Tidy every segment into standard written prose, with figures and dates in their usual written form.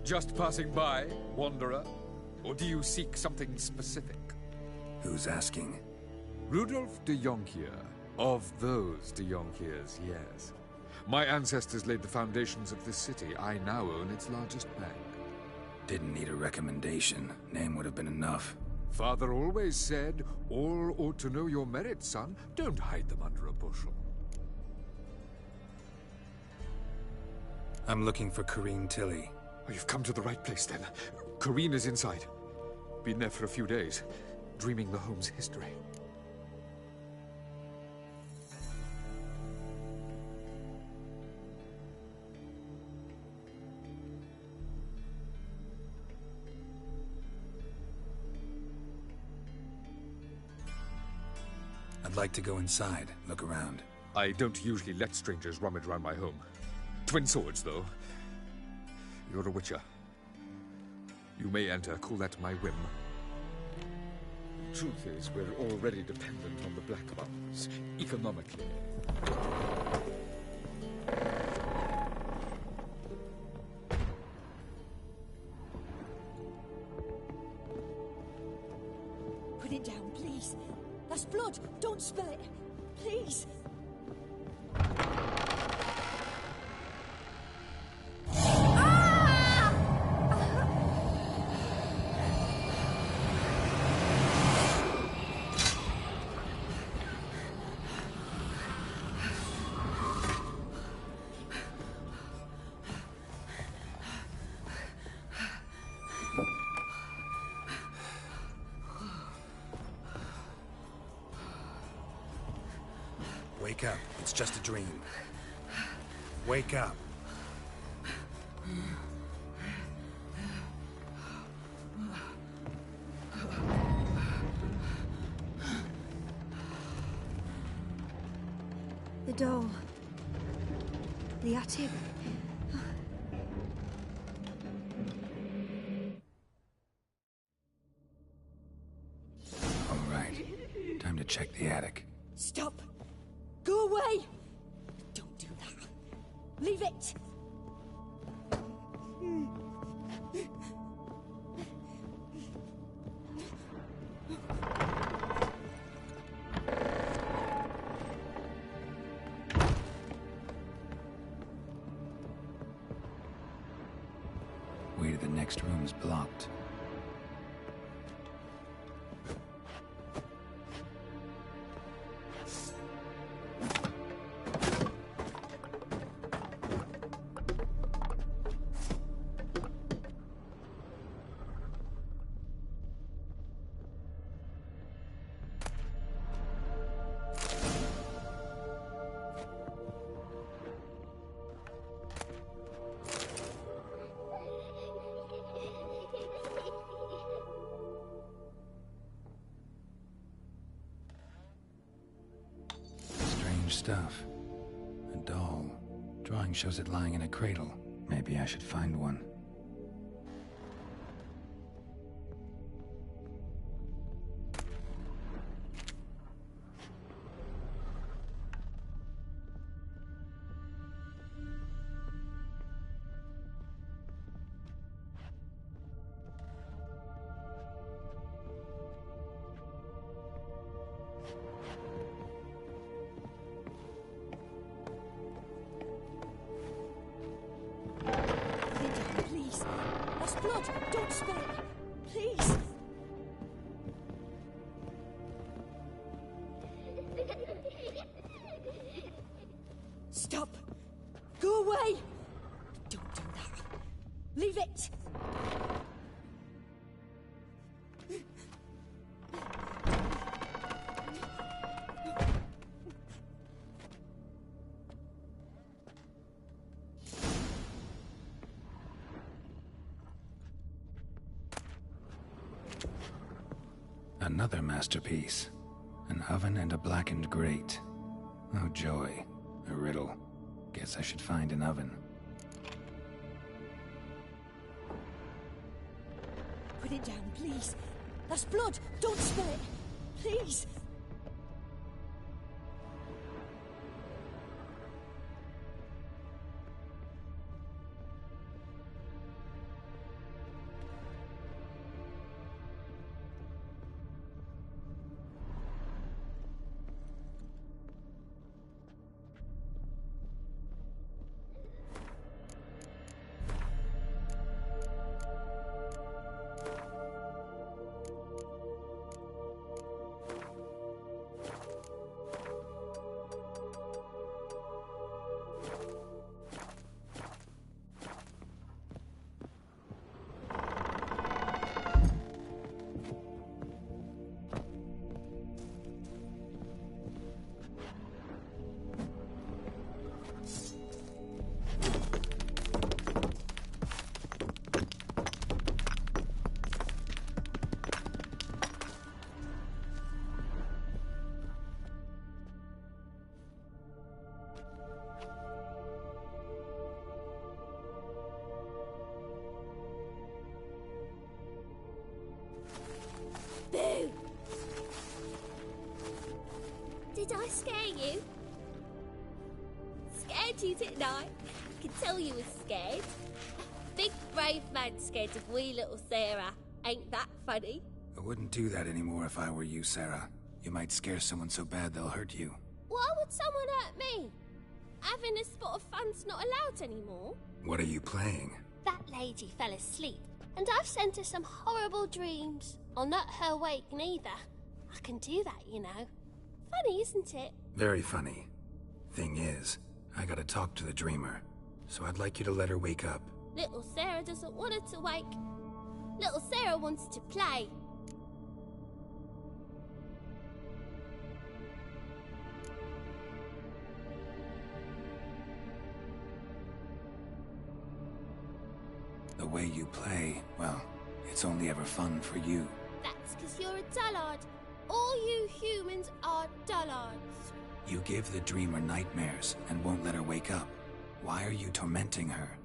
Just passing by, wanderer? Or do you seek something specific? Who's asking? Rudolf de Jonkier. Of those de Jonkiers, yes. My ancestors laid the foundations of this city. I now own its largest bank. Didn't need a recommendation. Name would have been enough. Father always said, all ought to know your merits, son. Don't hide them under a bushel. I'm looking for Corrine Tilly. Oh, you've come to the right place, then. Corrine is inside. Been there for a few days, dreaming the home's history. I'd like to go inside, look around. I don't usually let strangers rummage around my home. Twin swords, though. You're a witcher. You may enter, call that my whim. The truth is, we're already dependent on the Black Ones, economically. Put it down, please. That's blood. Don't spill it. Please. Wake up. It's just a dream. Wake up. The door. The attic. All right. Time to check the attic. Stop. Go away. Don't do that. Leave it. Way to the next room's blocked. Stuff. A doll. Drawing shows it lying in a cradle. Maybe I should find one. Blood! Don't spill it! Please! Stop! Go away! Don't do that. Leave it! Another masterpiece. An oven and a blackened grate. Oh joy. A riddle. Guess I should find an oven. Put it down, please. That's blood! Don't spill it! Please! you, didn't I? I could tell you were scared. Big brave man scared of wee little Sarah. Ain't that funny? I wouldn't do that anymore if I were you, Sarah. You might scare someone so bad they'll hurt you. Why would someone hurt me? Having a spot of fun's not allowed anymore. What are you playing? That lady fell asleep, and I've sent her some horrible dreams. I'll not her wake neither. I can do that, you know. Funny, isn't it? Very funny. Thing is, I gotta talk to the dreamer, so I'd like you to let her wake up. Little Sarah doesn't want her to wake. Little Sarah wants to play. The way you play, well, it's only ever fun for you. That's because you're a dullard. All you humans are dullards. You give the dreamer nightmares and won't let her wake up. Why are you tormenting her?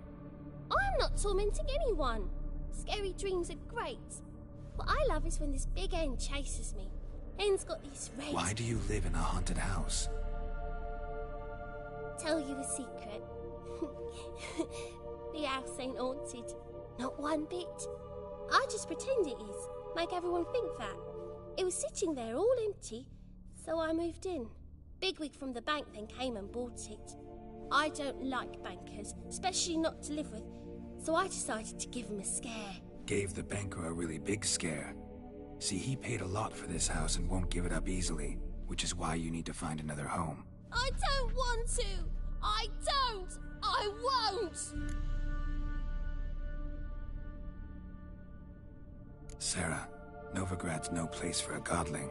I'm not tormenting anyone. Scary dreams are great. What I love is when this big hen chases me. Hen's got these rays. Why do you live in a haunted house? Tell you a secret. The house ain't haunted. Not one bit. I just pretend it is. Make everyone think that. It was sitting there all empty, so I moved in. Bigwig from the bank then came and bought it. I don't like bankers, especially not to live with, so I decided to give him a scare. Gave the banker a really big scare. See, he paid a lot for this house and won't give it up easily, which is why you need to find another home. I don't want to! I don't! I won't! Sarah, Novigrad's no place for a godling.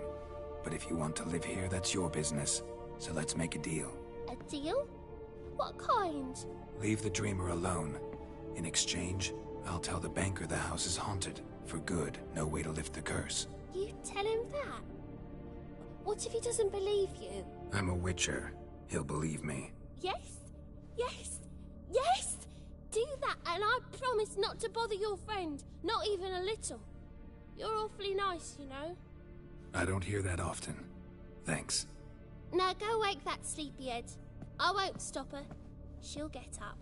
But if you want to live here, that's your business. So let's make a deal. A deal? What kind? Leave the dreamer alone. In exchange, I'll tell the banker the house is haunted. For good, no way to lift the curse. You tell him that? What if he doesn't believe you? I'm a witcher. He'll believe me. Yes? Yes? Yes! Do that and I promise not to bother your friend. Not even a little. You're awfully nice, you know. I don't hear that often. Thanks. Now go wake that sleepyhead. I won't stop her. She'll get up.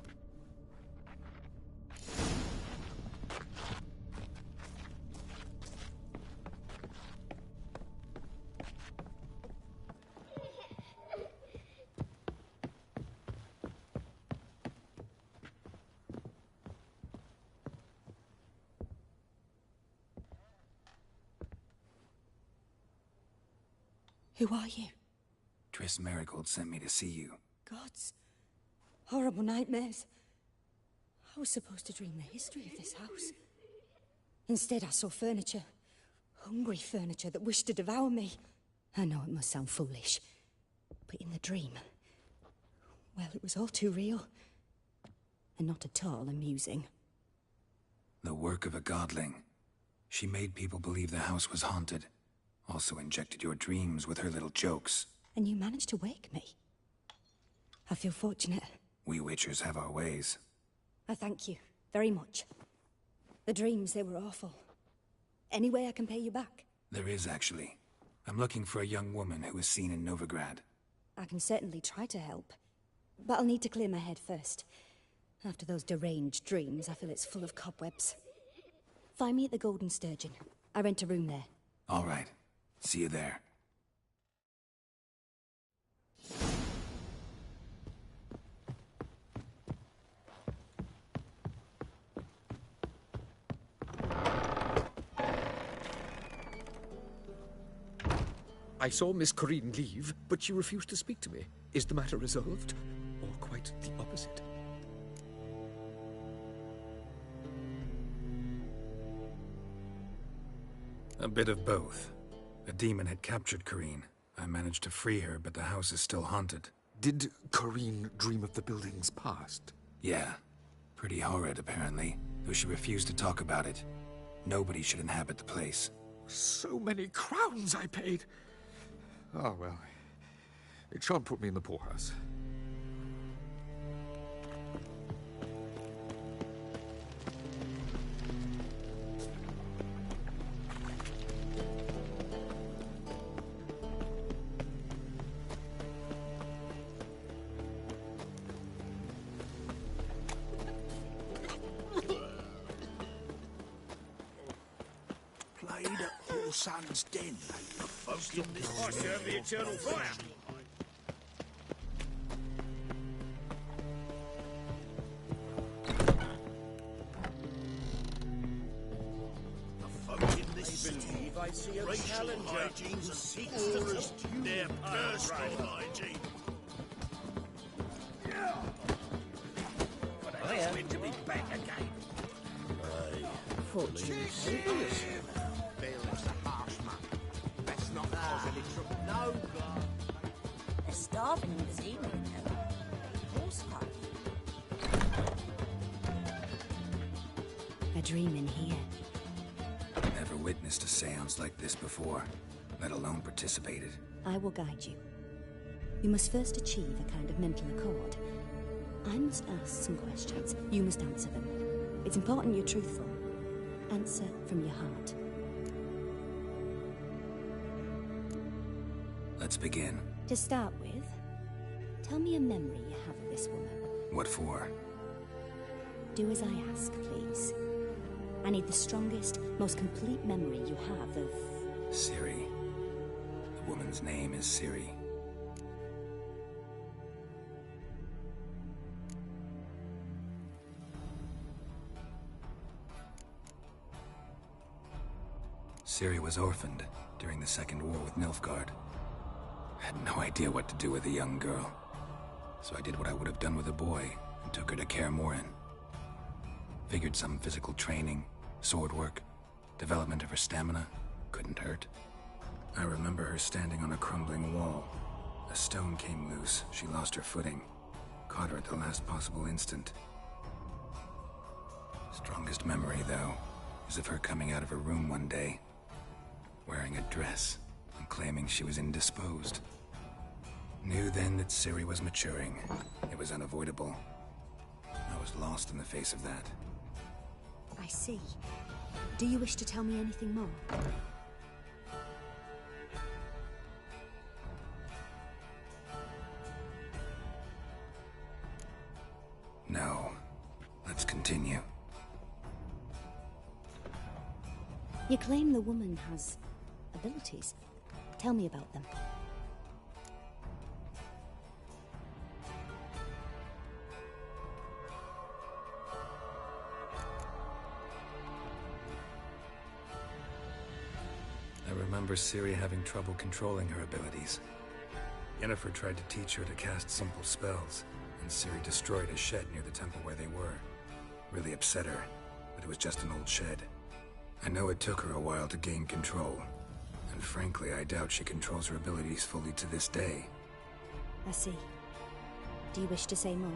Who are you? Triss Merigold sent me to see you. Gods. Horrible nightmares. I was supposed to dream the history of this house. Instead, I saw furniture. Hungry furniture that wished to devour me. I know it must sound foolish, but in the dream, well, it was all too real. And not at all amusing. The work of a godling. She made people believe the house was haunted. Also injected your dreams with her little jokes. And you managed to wake me. I feel fortunate. We witchers have our ways. I thank you very much. The dreams, they were awful. Any way I can pay you back? There is, actually. I'm looking for a young woman who was seen in Novigrad. I can certainly try to help. But I'll need to clear my head first. After those deranged dreams, I feel it's full of cobwebs. Find me at the Golden Sturgeon. I rent a room there. All right. See you there. I saw Miss Corinne leave, but she refused to speak to me. Is the matter resolved? Or quite the opposite? A bit of both. A demon had captured Corinne. I managed to free her, but the house is still haunted. Did Corinne dream of the building's past? Yeah. Pretty horrid, apparently, though she refused to talk about it. Nobody should inhabit the place. So many crowns I paid! Oh, well. It shan't put me in the poorhouse. son's den. I serve the eternal fire. Believe I see a challenger who seeks to subdue their personal hygiene. But I am meant to be back again. Bailiff's a harsh man. Let's not cause any trouble. No, God. They're starving in this evening, though. Horse A dream in here. Never witnessed a seance like this before, let alone participated. I will guide you. You must first achieve a kind of mental accord. I must ask some questions. You must answer them. It's important you're truthful. Answer from your heart. Let's begin. To start with, tell me a memory you have of this woman. What for? Do as I ask, please. I need the strongest, most complete memory you have of... Ciri. The woman's name is Ciri. Ciri was orphaned during the Second War with Nilfgaard. Had no idea what to do with a young girl. So I did what I would have done with a boy and took her to Kaer Morhen. Figured some physical training, sword work, development of her stamina couldn't hurt. I remember her standing on a crumbling wall. A stone came loose, she lost her footing. Caught her at the last possible instant. Strongest memory, though, is of her coming out of her room one day, wearing a dress and claiming she was indisposed. Knew then that Ciri was maturing. It was unavoidable. I was lost in the face of that. I see. Do you wish to tell me anything more? No. Let's continue. You claim the woman has abilities. Tell me about them. I remember Ciri having trouble controlling her abilities. Yennefer tried to teach her to cast simple spells, and Ciri destroyed a shed near the temple where they were. Really upset her, but it was just an old shed. I know it took her a while to gain control, and frankly, I doubt she controls her abilities fully to this day. I see. Do you wish to say more?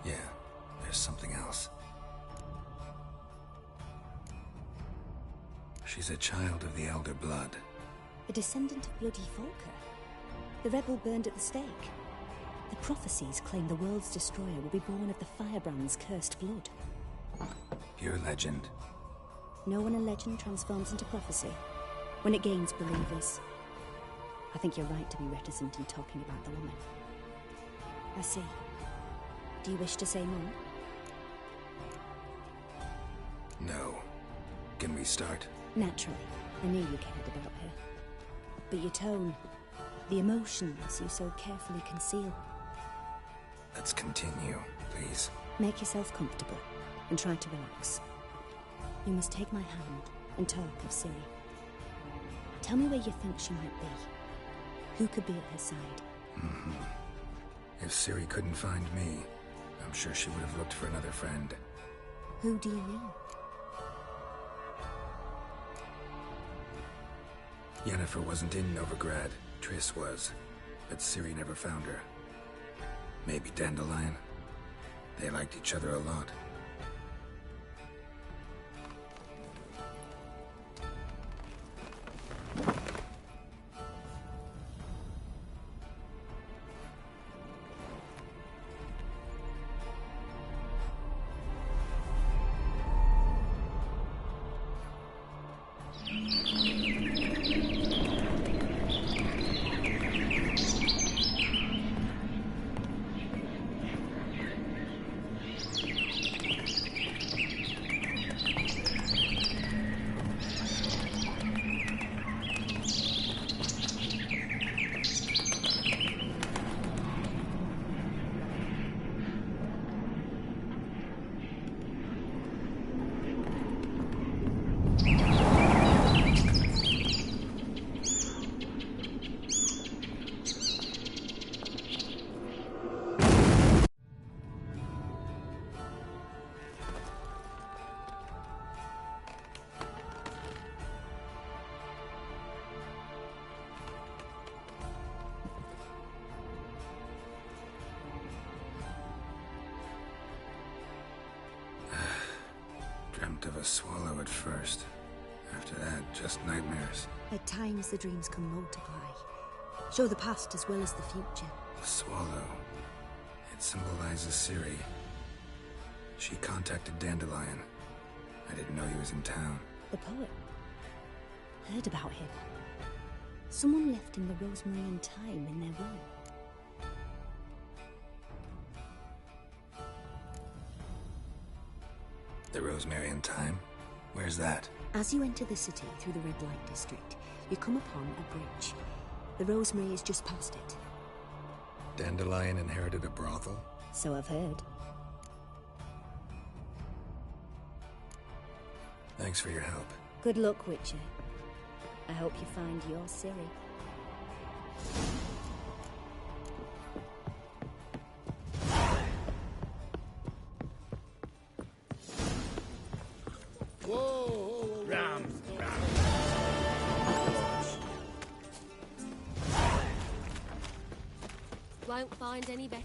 Yeah, there's something else. She's a child of the Elder Blood. A descendant of bloody Volker. The rebel burned at the stake. The prophecies claim the world's destroyer will be born of the Firebrand's cursed blood. Pure legend. Know when a legend transforms into prophecy? When it gains believers. I think you're right to be reticent in talking about the woman. I see. Do you wish to say more? No. Can we start? Naturally. I knew you cared about her. But your tone, the emotions you so carefully conceal. Let's continue, please. Make yourself comfortable and try to relax. You must take my hand and talk of Ciri. Tell me where you think she might be. Who could be at her side? If Ciri couldn't find me, I'm sure she would have looked for another friend. Who do you mean? Yennefer wasn't in Novigrad. Triss was. But Ciri never found her. Maybe Dandelion. They liked each other a lot. a swallow at first. After that, just nightmares. At times, the dreams can multiply. Show the past as well as the future. The swallow. It symbolizes Ciri. She contacted Dandelion. I didn't know he was in town. The poet. Heard about him. Someone left him the rosemary and thyme in their will. The Rosemary and Thyme? Where's that? As you enter the city through the red light district, you come upon a bridge. The rosemary is just past it. Dandelion inherited a brothel? So I've heard. Thanks for your help. Good luck, Witcher. I hope you find your Ciri. Whoa! Ram! Won't find any better.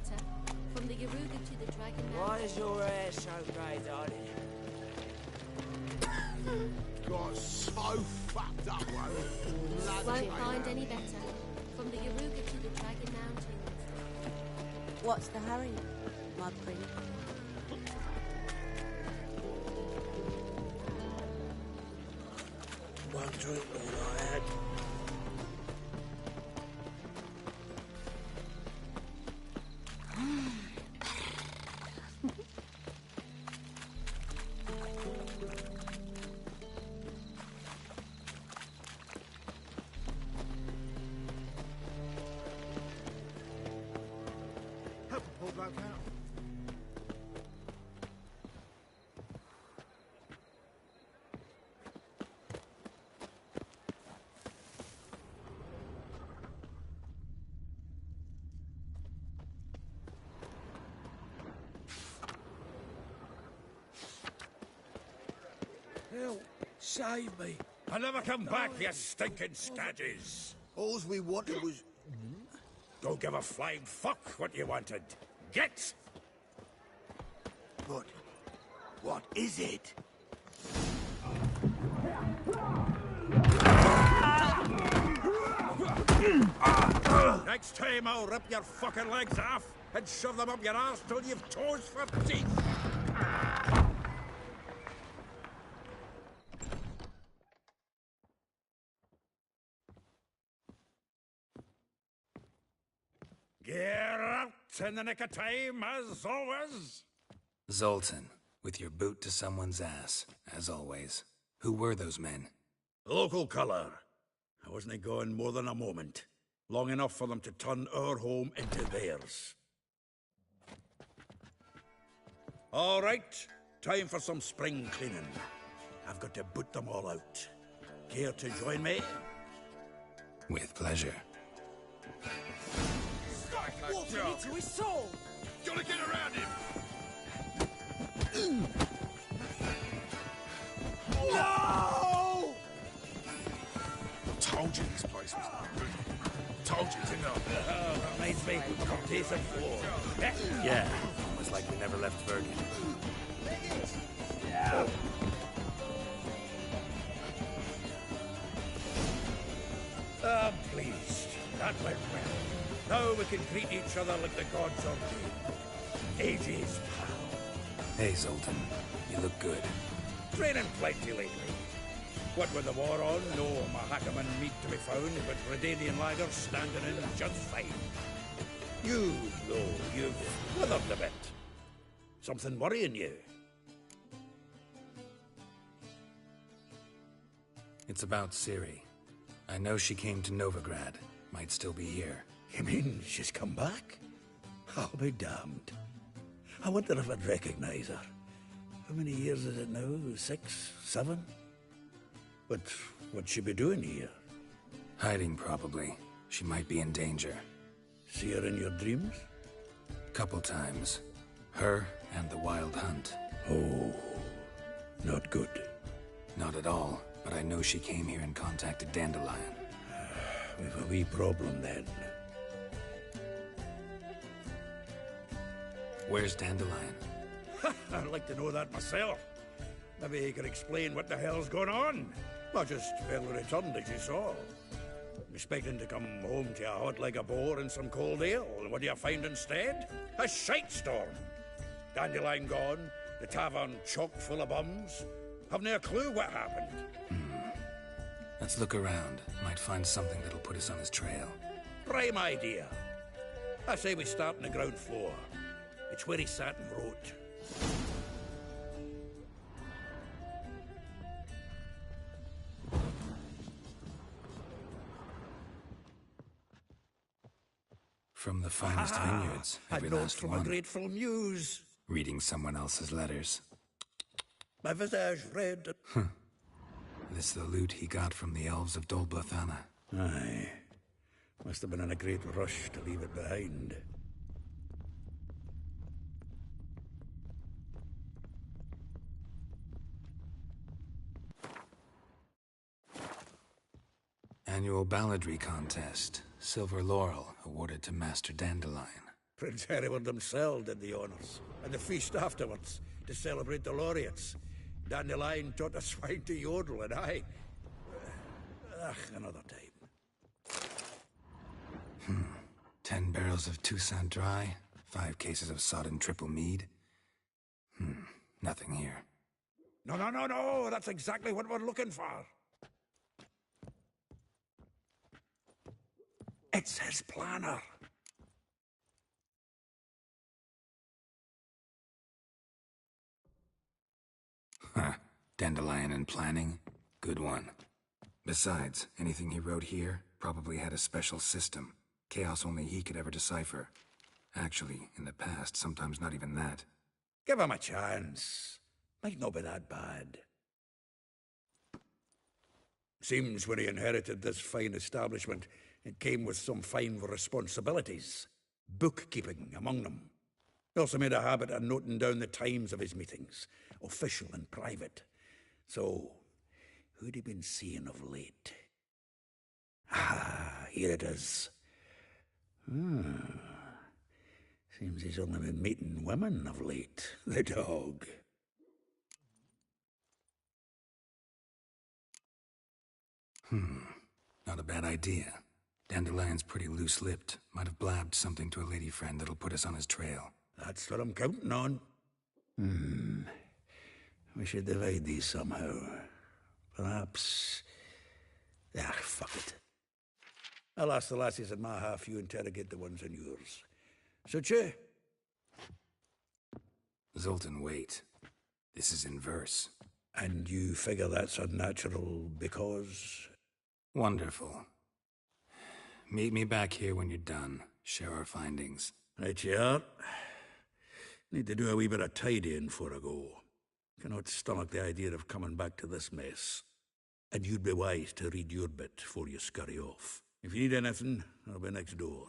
From the Yaruga to the Dragon Mountain. Why is your hair so grey, darling? Got so fucked up, Won't find any better. From the Yaruga to the Dragon Mountains. What's the hurry, my prince? One drink all I had. Help Paul back out. Help! Save me! I'll never come back, you stinking stadges! All we wanted was... Don't give a flying fuck what you wanted. Get! But what is it? Next time I'll rip your fucking legs off and shove them up your arse till you've toes for teeth! Get out in the nick of time, as always! Zoltan, with your boot to someone's ass, as always. Who were those men? Local colour. I wasn't gone more than a moment. Long enough for them to turn our home into theirs. All right, time for some spring cleaning. I've got to boot them all out. Care to join me? With pleasure. Walking into his soul! Gotta get around him! No! Told you this place was no good. Told you, didn't I? Reminds me of Jason Floor. Yeah, almost like we never left Bergen. I'm pleased. That went well. Now we can treat each other like the gods ordained. Ages, pal. Hey, Zoltan. You look good. Training plenty lately. What with the war on, no Mahakaman meat to be found, but Redanian lagers standing in just fine. You, though, you've withered a bit. Something worrying you? It's about Ciri. I know she came to Novigrad. Might still be here. You mean she's come back? I'll be damned. I wonder if I'd recognize her. How many years is it now? 6, 7? But what'd she be doing here? Hiding, probably. She might be in danger. See her in your dreams? Couple times. Her and the Wild Hunt. Oh, not good. Not at all, but I know she came here and contacted Dandelion. We've a wee problem then. Where's Dandelion? I'd like to know that myself. Maybe he could explain what the hell's going on. Not just well returned, as you saw. Expecting to come home to a hot like a boar and some cold ale, and what do you find instead? A shite storm. Dandelion gone, the tavern chock full of bums. Haven't a clue what happened. Let's look around. Might find something that'll put us on his trail. Prime idea. I say we start on the ground floor. It's where he sat and wrote. From the finest vineyards, every a note last from one. a grateful muse. Reading someone else's letters. My visage red. This the loot he got from the elves of Dol Blathanna. Aye. Must have been in a great rush to leave it behind. Annual balladry contest. Silver laurel awarded to Master Dandelion. Prince Hereward himself did the honours, and the feast afterwards, to celebrate the laureates. Dandelion taught the swine to yodel, and I... another time. 10 barrels of Toussaint Dry, 5 cases of sodden triple mead. Nothing here. No, that's exactly what we're looking for. It's his planner. Dandelion and planning? Good one. Besides, anything he wrote here probably had a special system. Chaos only he could ever decipher. Actually, in the past, sometimes not even that. Give him a chance. Might not be that bad. Seems when he inherited this fine establishment, it came with some fine responsibilities. Bookkeeping among them. He also made a habit of noting down the times of his meetings, official and private. So, who'd he been seeing of late? Here it is. Seems he's only been meeting women of late, the dog. Not a bad idea. Dandelion's pretty loose-lipped. Might have blabbed something to a lady friend that'll put us on his trail. That's what I'm counting on. We should divide these somehow. Perhaps... fuck it. I'll ask the lassies in my half, you interrogate the ones in yours. Suit you? Zoltan, wait. This is in verse. And you figure that's unnatural because... Wonderful. Meet me back here when you're done. Share our findings. Right you are. Need to do a wee bit of tidying before I go. Cannot stomach the idea of coming back to this mess. And you'd be wise to read your bit before you scurry off. If you need anything, I'll be next door.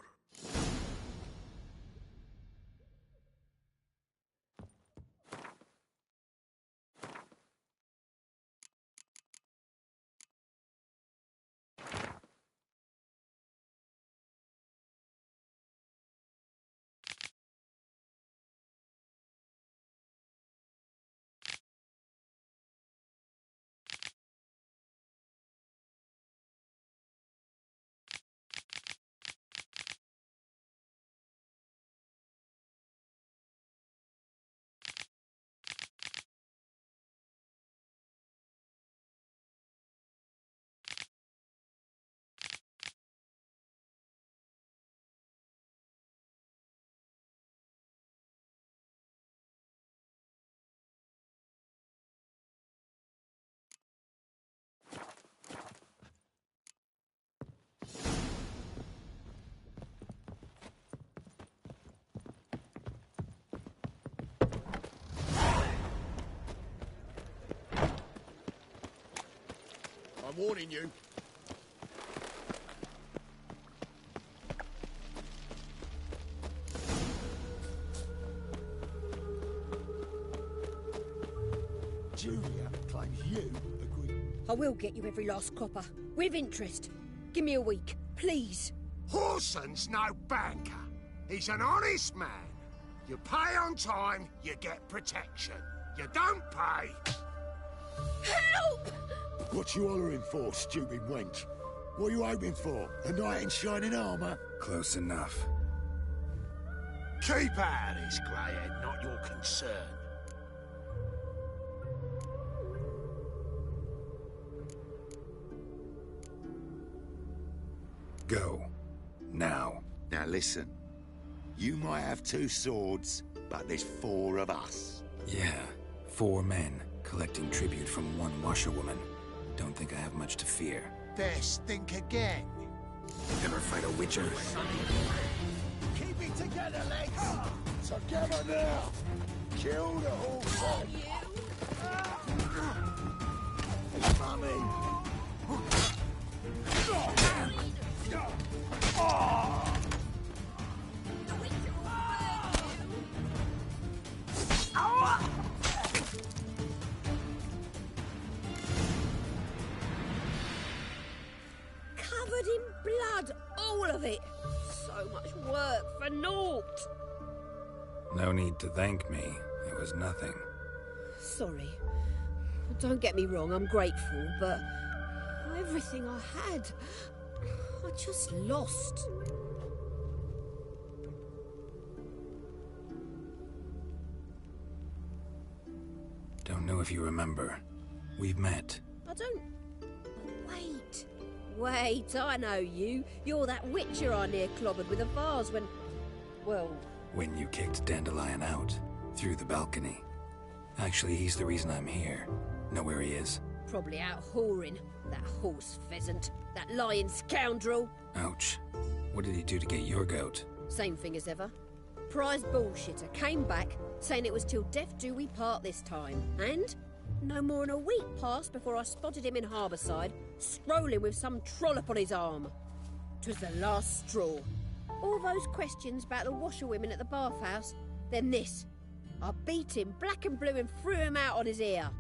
I'm warning you. Julia claims you agree. I will get you every last copper. With interest. Give me a week, please. Horson's no banker. He's an honest man. You pay on time, you get protection. You don't pay, Help! What you hollering for, stupid wench? What are you hoping for? A knight in shining armour? Close enough. Keep out of this, greyhead, not your concern. Go. Now. Now listen. You might have 2 swords, but there's 4 of us. Yeah, 4 men collecting tribute from 1 washerwoman. Don't think I have much to fear. There, stink again. Ever fight a witcher? Keep it together, legs! Together now! Kill the whole thing! Mummy! Covered in blood, all of it. So much work for naught. No need to thank me. It was nothing. Sorry. Don't get me wrong, I'm grateful, but everything I had, I just lost. Don't know if you remember. We've met. I don't... Wait, I know you. You're that witcher I near clobbered with a vase when... well... When you kicked Dandelion out, through the balcony. Actually, he's the reason I'm here. Know where he is? Probably out whoring. That horse pheasant. That lying scoundrel. Ouch. What did he do to get your goat? Same thing as ever. Prize bullshitter came back, saying it was till death do we part this time. And no more than a week passed before I spotted him in Harbourside, strolling with some trollop on his arm. 'Twas the last straw. All those questions about the washerwomen at the bathhouse, then this. I beat him black and blue and threw him out on his ear.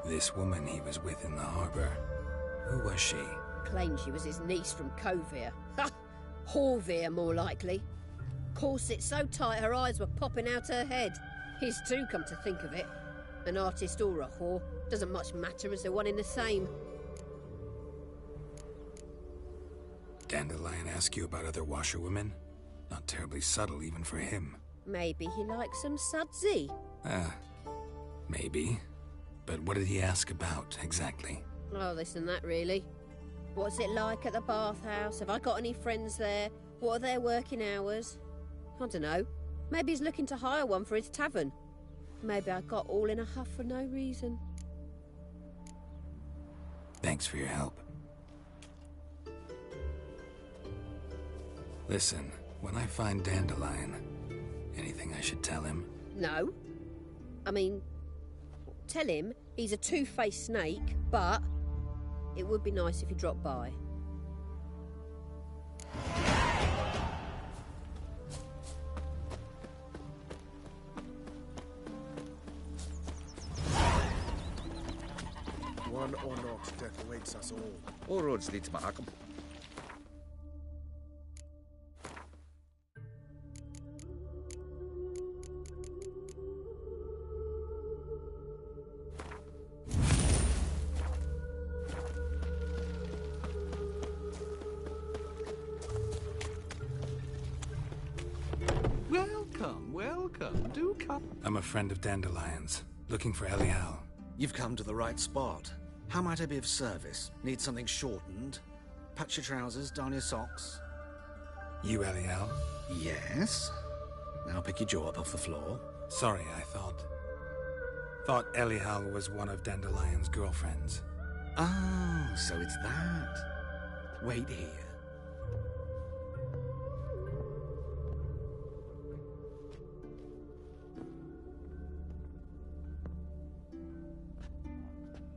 This woman he was with in the harbour. Who was she? Claimed she was his niece from Kovir. Ha! Horvir, more likely. Corset so tight her eyes were popping out her head. His too, come to think of it. An artist or a whore, doesn't much matter as they're one in the same. Dandelion ask you about other washerwomen? Not terribly subtle even for him. Maybe he likes some sudsy. Maybe. But what did he ask about, exactly? Oh, this and that, really. What's it like at the bathhouse? Have I got any friends there? What are their working hours? I don't know. Maybe he's looking to hire one for his tavern. Maybe I got all in a huff for no reason. Thanks for your help. Listen, when I find Dandelion, anything I should tell him? No. I mean, tell him he's a two-faced snake, but it would be nice if he dropped by. One or not, death awaits us all. All roads lead to Mahakam. Welcome, welcome. Do come. I'm a friend of Dandelion's, looking for Elial. You've come to the right spot. How might I be of service? Need something shortened? Patch your trousers, darn your socks. You Elial? Yes. Now pick your jaw up off the floor. Sorry, I thought Elial was one of Dandelion's girlfriends. Oh, so it's that. Wait here.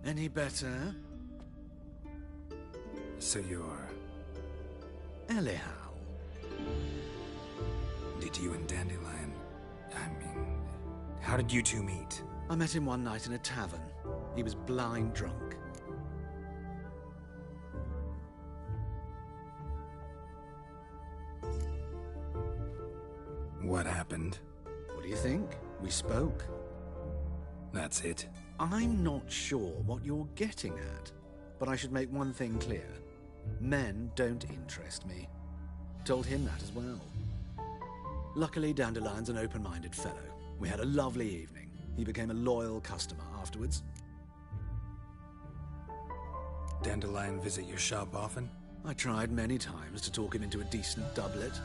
Any better? So you're... Elial. Did you and Dandelion... how did you two meet? I met him one night in a tavern. He was blind drunk. happened. What do you think? We spoke. That's it. I'm not sure what you're getting at, but I should make one thing clear. Men don't interest me. Told him that as well. Luckily, Dandelion's an open-minded fellow. We had a lovely evening. He became a loyal customer afterwards. Dandelion visit your shop often? I tried many times to talk him into a decent doublet.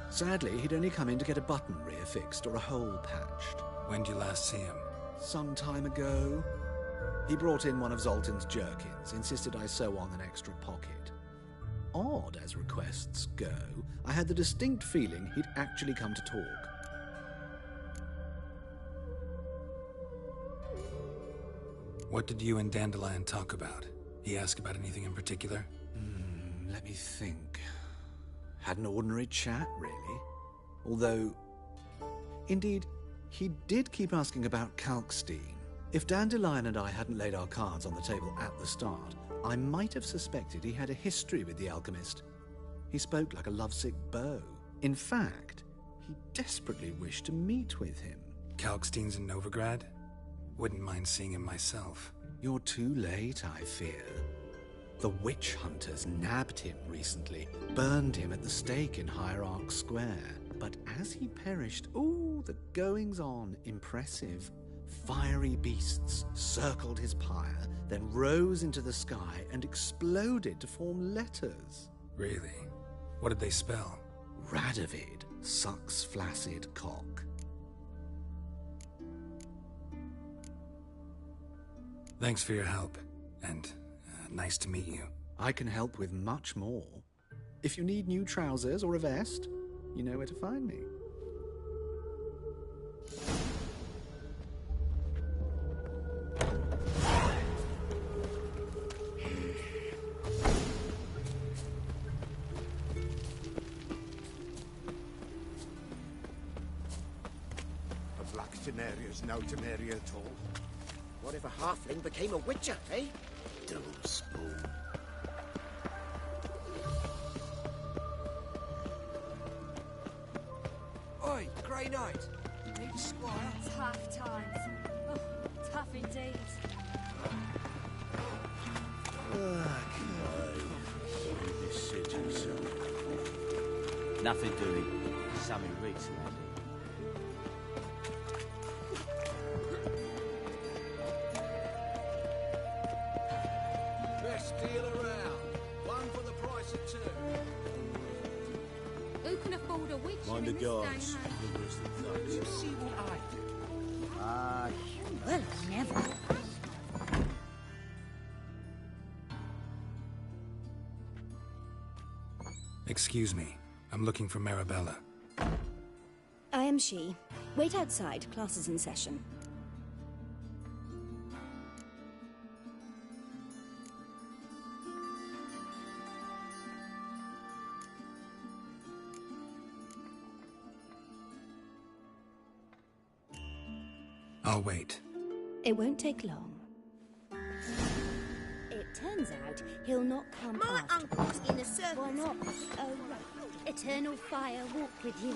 Sadly, he'd only come in to get a button rear fixed or a hole patched. When did you last see him? Some time ago. He brought in one of Zoltan's jerkins, insisted I sew on an extra pocket. Odd as requests go, I had the distinct feeling he'd actually come to talk. What did you and Dandelion talk about? He asked about anything in particular? Let me think. Had an ordinary chat, really. Although, indeed, he did keep asking about Kalkstein. If Dandelion and I hadn't laid our cards on the table at the start, I might have suspected he had a history with the alchemist. He spoke like a lovesick beau. In fact, he desperately wished to meet with him. Kalkstein's in Novigrad? Wouldn't mind seeing him myself. You're too late, I fear. The witch hunters nabbed him recently, burned him at the stake in Hierarch Square. But as he perished, the goings-on impressive. Fiery beasts circled his pyre, then rose into the sky and exploded to form letters. Really? What did they spell? Radovid sucks flaccid cock. Thanks for your help, and nice to meet you. I can help with much more. If you need new trousers or a vest, you know where to find me. A black Tenaria's no Tenaria at all. What if a halfling became a witcher, eh? Devil's spawn. Oi, Grey Knight! Need a squire? Tough times. Oh, tough indeed. This city, so. Nothing doing. Something reeks lately. Best deal around. One for the price of two. Who can afford a witch Mind in the this guards. day and age? The rest of the You see what I do? Ah, Well, never. Excuse me. I'm looking for Marabella. I am she. Wait outside. Class is in session. I'll wait. It won't take long. It turns out he'll not come My after. uncle's in a circus. Why not? Oh, right. Eternal fire walk with you.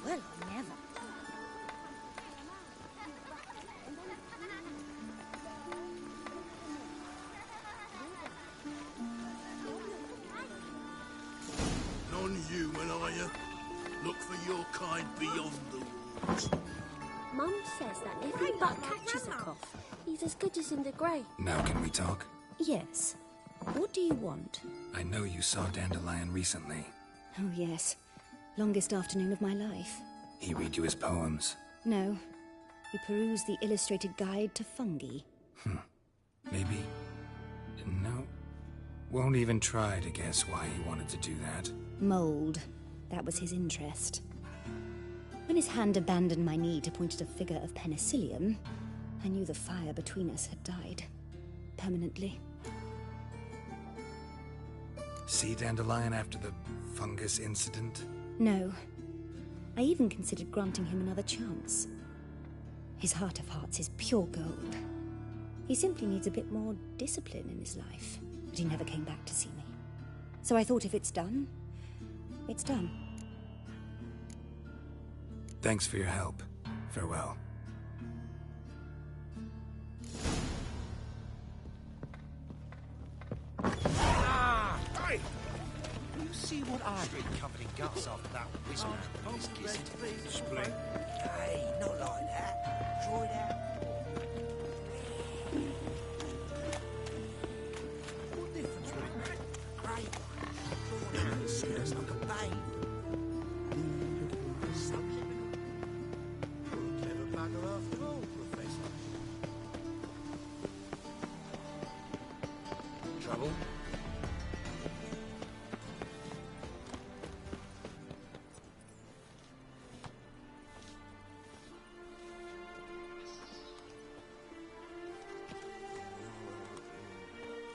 Well, never. Non-human, are you? Look for your kind beyond the walls. Mum says that if he but catches a cough, he's as good as in the grave. Now can we talk? Yes. What do you want? I know you saw Dandelion recently. Oh, yes. Longest afternoon of my life. He read you his poems. No. We perused the illustrated guide to fungi. Maybe? No. Won't even try to guess why he wanted to do that. Mold. That was his interest. When his hand abandoned my knee to point at a figure of penicillium, I knew the fire between us had died. Permanently. See Dandelion after the fungus incident? No. I even considered granting him another chance. His heart of hearts is pure gold. He simply needs a bit more discipline in his life. but he never came back to see me. So I thought if it's done, it's done. Thanks for your help. Farewell. Hey! You see what I did covered in guts after that whisper of his kissing? Split. Hey, not like that. Draw it out. What difference would it make? Great. Drawn out scares like a babe. Subliminal. Clever bugger after all, Professor. Trouble?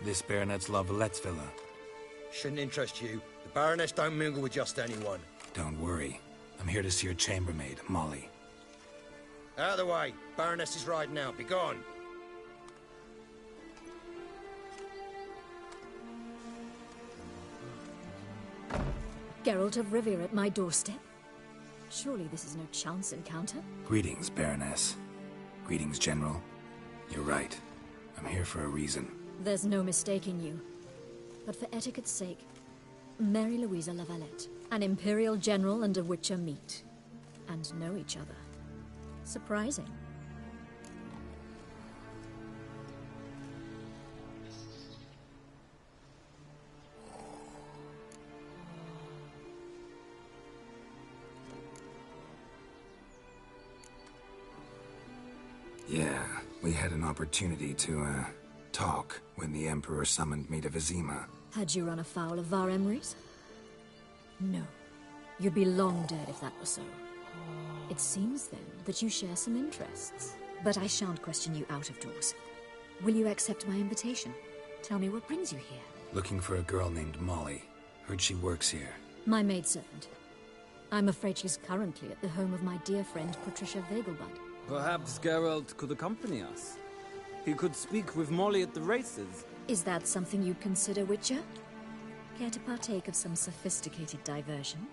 This Baronet's La Vallette's villa. Shouldn't interest you. The Baroness don't mingle with just anyone. Don't worry. I'm here to see your chambermaid, Molly. Out of the way. Baroness is riding out. Be gone. Geralt of Rivia at my doorstep? Surely this is no chance encounter? Greetings, Baroness. Greetings, General. You're right. I'm here for a reason. There's no mistaking you. But for etiquette's sake, Mary Louisa La Valette, an Imperial General and a Witcher meet. And know each other. Surprising. Yeah, we had an opportunity to, talk when the Emperor summoned me to Vizima. Had you run afoul of Var Emrys? No. You'd be long dead if that were so. It seems, then, that you share some interests. But I shan't question you out of doors. Will you accept my invitation? Tell me what brings you here. Looking for a girl named Molly. Heard she works here. My maidservant. I'm afraid she's currently at the home of my dear friend Patricia Vegelbud. Perhaps Geralt could accompany us. He could speak with Molly at the races. Is that something you'd consider, Witcher? Care to partake of some sophisticated diversion?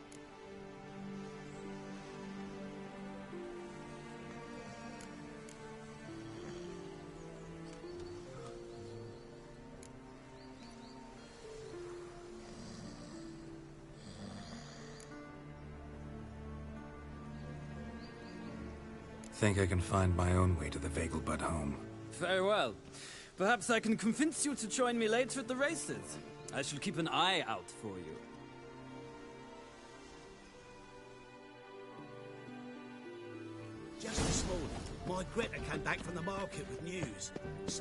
Think I can find my own way to the Vegelbud home. Very well. Perhaps I can convince you to join me later at the races. I shall keep an eye out for you. Just this morning, my Greta came back from the market with news.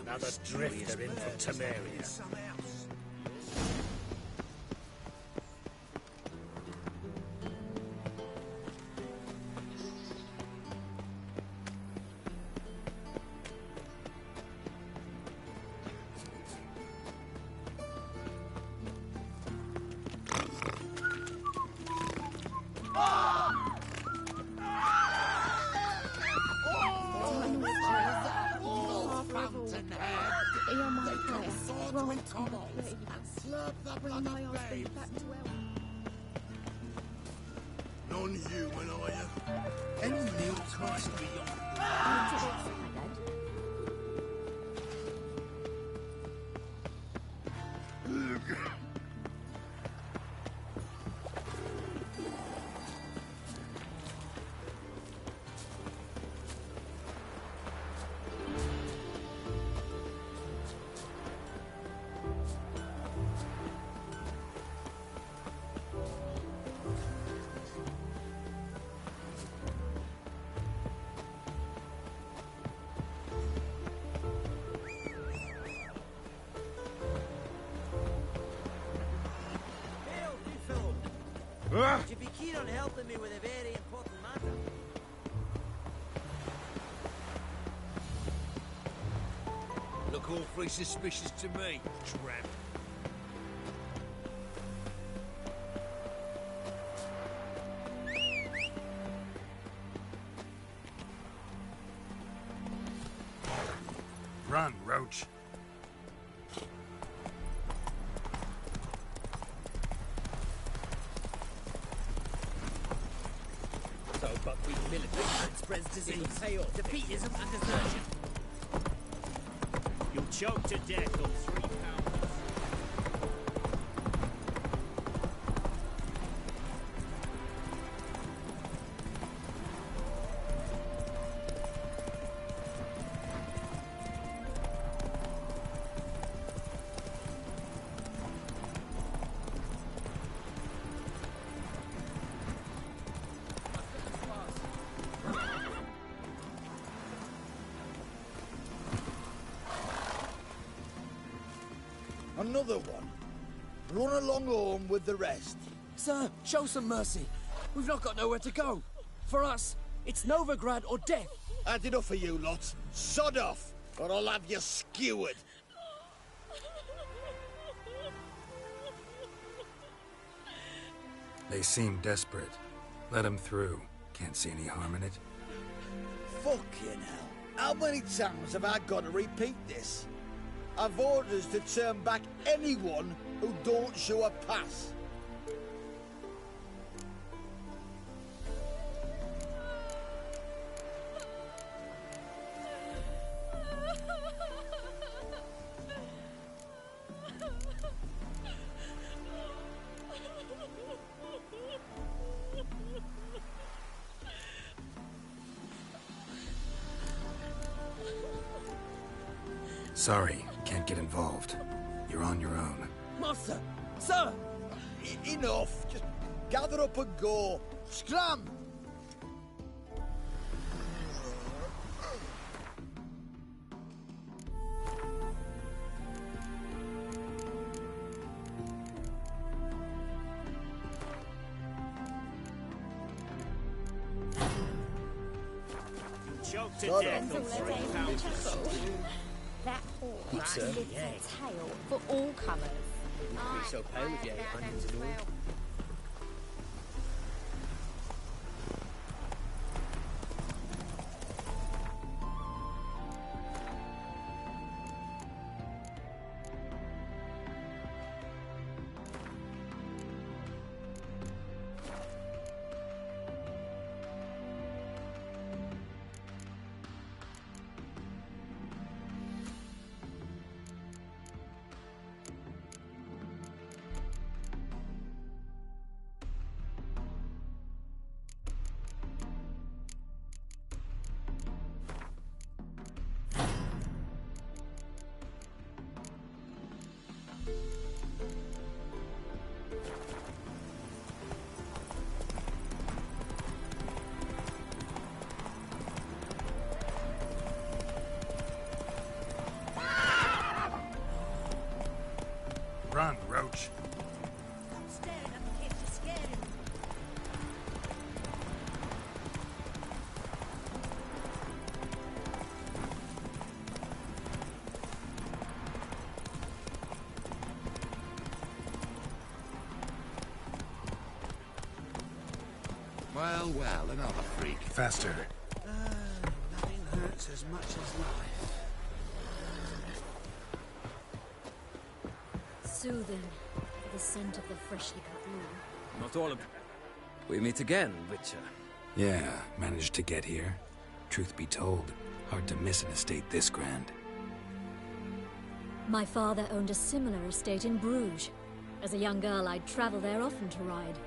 Another drifter in from Temeria. Some house. Non-human, are you? Any meal Christ beyond. Would you be keen on helping me with a very important matter? Look awfully suspicious to me, tramp. Run, Roach. buckwheat military that spreads disease, defeatism and desertion. You'll choke to death on 3 pounds. Another one. Run along home with the rest. Sir, show some mercy. We've not got nowhere to go. For us, it's Novigrad or death. Had enough of you lot. Sod off, or I'll have you skewered. They seem desperate. Let them through. Can't see any harm in it. Fucking hell. How many times have I got to repeat this? I've orders to turn back anyone who don't show a pass. Sorry, can't get involved. You're on your own. Master! Sir! Enough! Just gather up and go. Scram! Choke to death on 3 pounds. That horse lifts a tail for all comers. Be so pale with your onions and all. Run, Roach. I'm staring at the kid to scare him. Well, well, another freak. Faster. Nothing hurts as much as life. Soothing. The scent of the freshly cut wood. Not all of it. We meet again, Witcher. Yeah, managed to get here. Truth be told, hard to miss an estate this grand. My father owned a similar estate in Bruges. As a young girl, I'd travel there often to ride.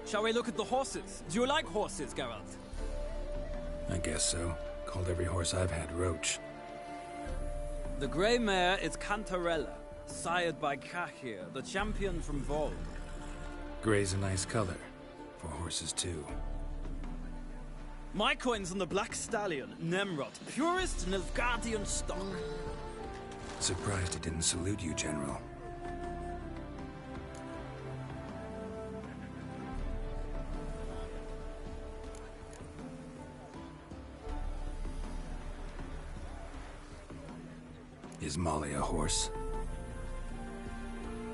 Shall we look at the horses? Do you like horses, Geralt? I guess so. Called every horse I've had Roach. The grey mare is Cantarella, sired by Cahir, the champion from Volg. Grey's a nice color. For horses, too. My coin's on the Black Stallion, Nemrod, purest Nilfgaardian stock. Surprised he didn't salute you, General. Is Molly a horse?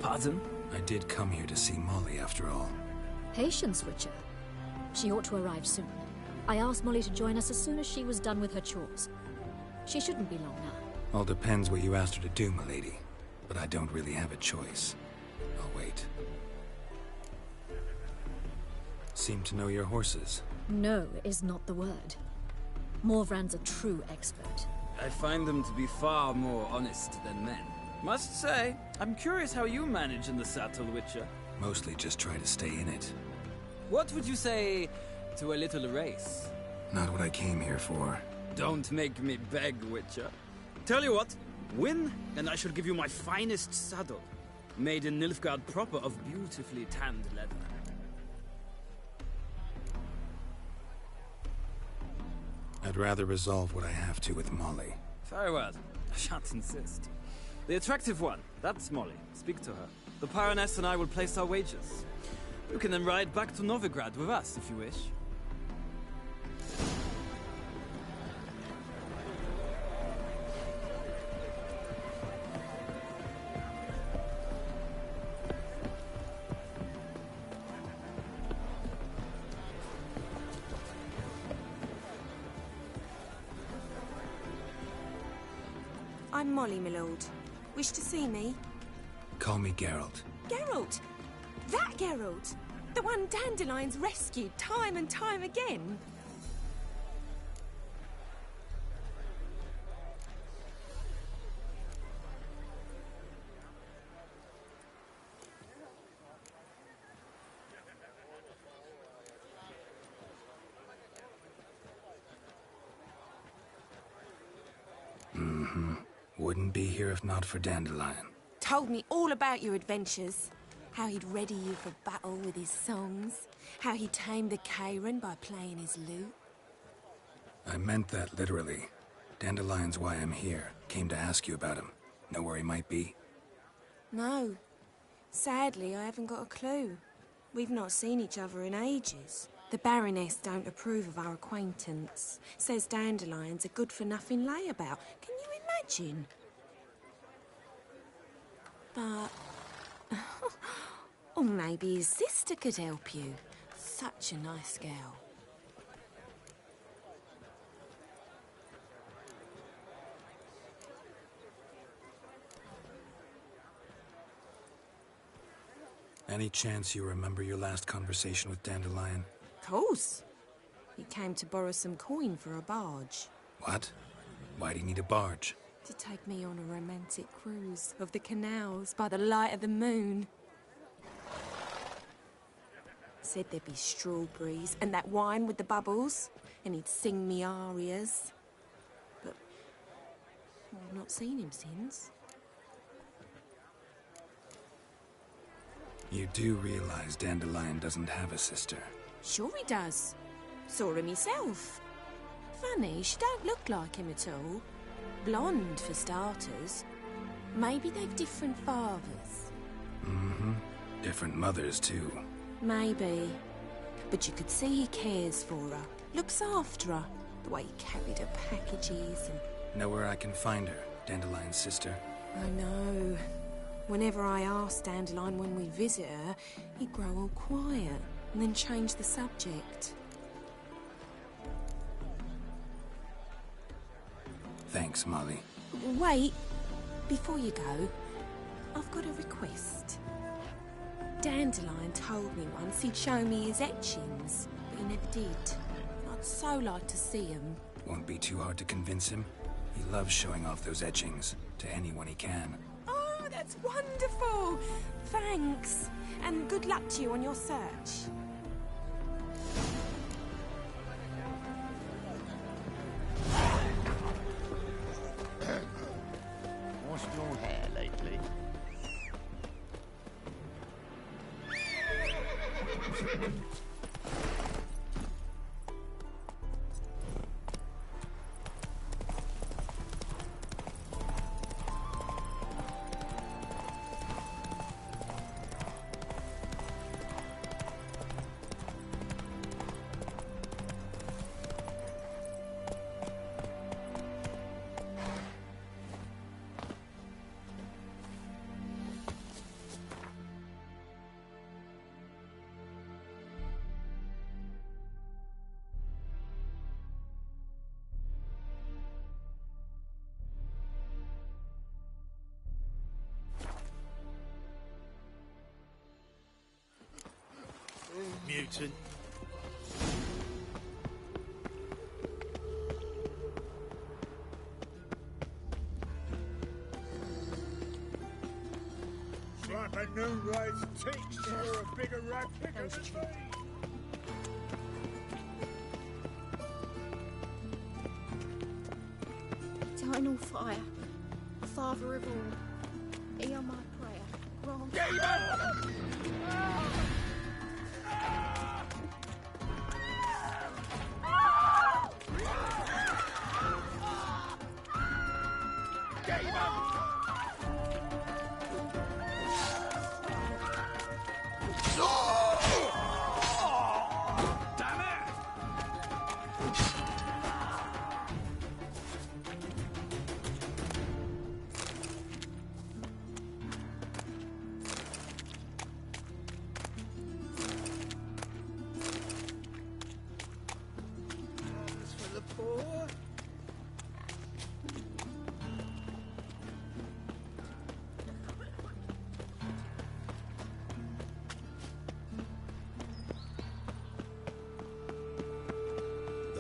Pardon? I did come here to see Molly, after all. Patience, Witcher. She ought to arrive soon. I asked Molly to join us as soon as she was done with her chores. She shouldn't be long now. All depends what you asked her to do, milady. But I don't really have a choice. I'll wait. Seem to know your horses. No is not the word. Morvran's a true expert. I find them to be far more honest than men. Must say, I'm curious how you manage in the saddle, Witcher. Mostly just try to stay in it. What would you say to a little race? Not what I came here for. Don't make me beg, Witcher. Tell you what, win, and I shall give you my finest saddle. Made in Nilfgaard proper of beautifully tanned leather. I'd rather resolve what I have to with Molly. Very well. I shan't insist. The attractive one, that's Molly. Speak to her. The Baroness and I will place our wagers. You can then ride back to Novigrad with us, if you wish. I'm Molly, my lord. Wish to see me? Call me Geralt. Geralt! That Geralt! The one Dandelion's rescued time and time again! Wouldn't be here if not for Dandelion. Told me all about your adventures. How he'd ready you for battle with his songs. How he tamed the Karen by playing his lute. I meant that literally. Dandelion's why I'm here. Came to ask you about him. Know where he might be? No. Sadly, I haven't got a clue. We've not seen each other in ages. The Baroness don't approve of our acquaintance. Says Dandelion's a good-for-nothing layabout. Can you imagine? But... or maybe his sister could help you. Such a nice girl. Any chance you remember your last conversation with Dandelion? Course. He came to borrow some coin for a barge. What? Why'd he need a barge? To take me on a romantic cruise of the canals by the light of the moon. Said there'd be strawberries and that wine with the bubbles, and he'd sing me arias. But I've not seen him since. You do realize Dandelion doesn't have a sister? Sure he does. Saw him himself. Funny, she don't look like him at all. Blonde, for starters. Maybe they've different fathers. Mm-hmm. Different mothers, too. Maybe. But you could see he cares for her. Looks after her. The way he carried her packages and... Know where I can find her, Dandelion's sister? I know. Whenever I asked Dandelion when we visit her, he'd grow all quiet and then change the subject. Thanks, Molly. Wait. Before you go, I've got a request. Dandelion told me once he'd show me his etchings, but he never did. I'd so like to see them. Won't be too hard to convince him. He loves showing off those etchings to anyone he can. Oh, that's wonderful! Thanks. And good luck to you on your search. Washed your hair lately? Mutant. I know right takes for a bigger rat picker than me. Eternal fire, Father of all, hear my prayer. Grant.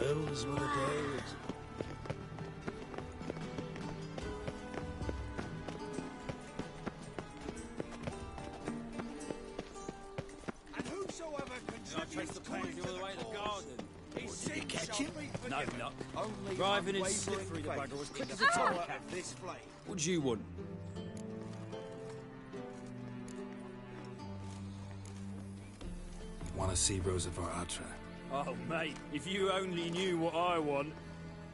Those were the days. And whosoever contributes to all the way to the garden. Did you catch him? No luck. Only Driving in unwavering slippery, the faith bugger was in quick the as a power tomcat. of this flame. What do you want? Want to see Rosa Atra? Oh, mate, if you only knew what I want.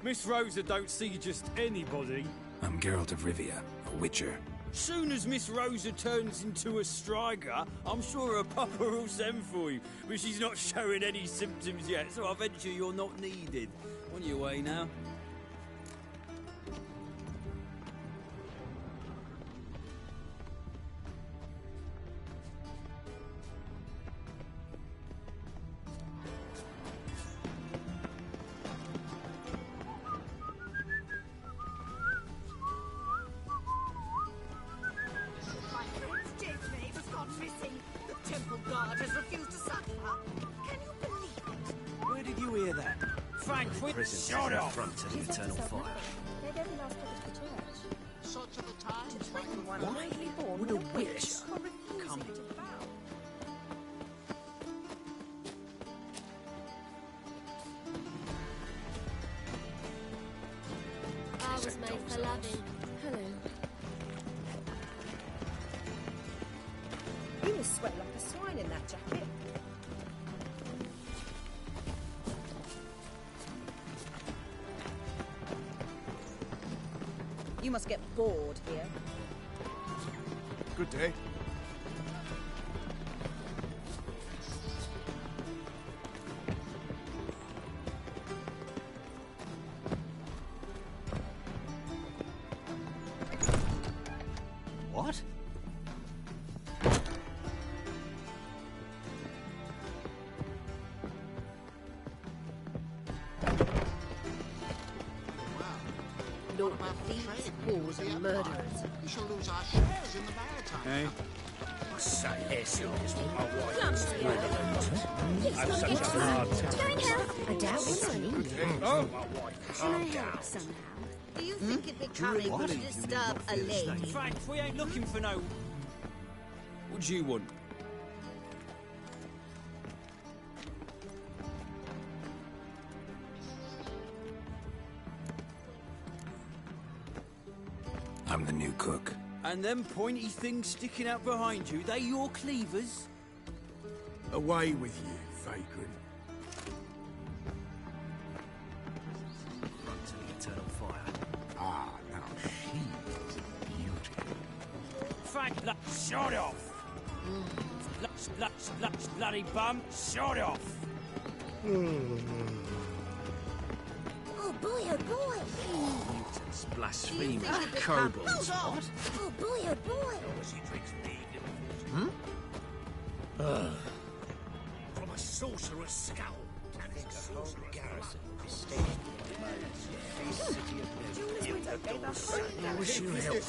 Miss Rosa don't see just anybody. I'm Geralt of Rivia, a witcher. Soon as Miss Rosa turns into a striker, I'm sure her papa will send for you. But she's not showing any symptoms yet, so I venture you're not needed. On your way now. Where did you hear that? Frank, Shut up! Front to the eternal fire. They never last at the church. Such are the times. Why would a witch come? I was made for loving. Hello. You must sweat like a swine in that jacket. You must get bored here. Good day. What? Lord thieves, whores, and murderers. We shall lose our shares in the maritime. Hey? I say, yes, it is what my wife Come is to doing. I'm such a hard time. I doubt it's money. Oh, my wife. Can I help somehow? Do you think it'd be coming to disturb a lady? Frank, we ain't looking for no... What do you want? I'm the new cook. And them pointy things sticking out behind you, they your cleavers? Away with you, vagrant. Front to the eternal fire. Ah, now she is a beauty. Frank, shut off! Bloody bum, shut off! Oh boy, oh boy! Mutants, blasphemers, Hold kobolds. on! What? Oh boy, oh boy! She drinks mead. From a sorcerer's skull. And it's a sorcerer's garrison will be stationed in the mountains of the city of I wish you help.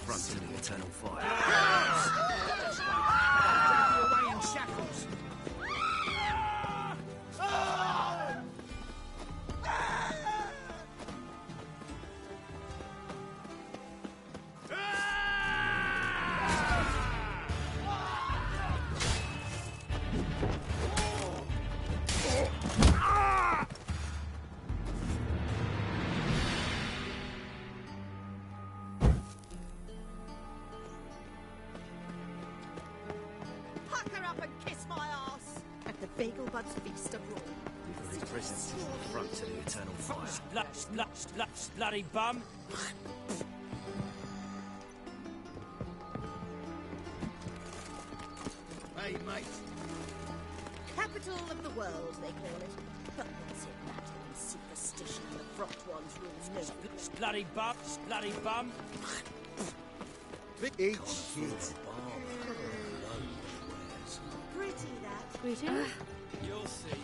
Front to the eternal fire. away in shackles. my ass at the Bagel-Buds Feast abroad. These presents is the front to the eternal fire. Bloody bum. Hey, mate. Capital of the world, they call it. But what's it matter when superstition and the front ones rules no Bloody bum. Eat shit. Pretty, that. Greetings. You'll see.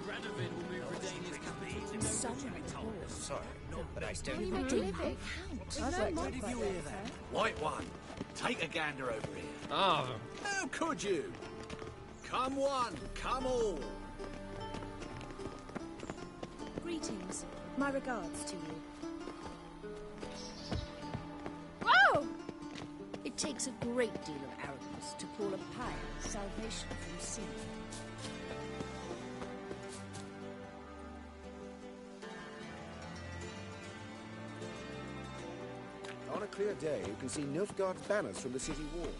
Ranovid will move Redania's capital to Sorry, but I don't You make a living. Where did you hear that? White one, take a gander over here. Ah. How could you? Come one, come all. Greetings. My regards to you. Whoa! It takes a great deal of arrogance to call a pyre salvation from sin. On a clear day, you can see Nilfgaard's banners from the city walls.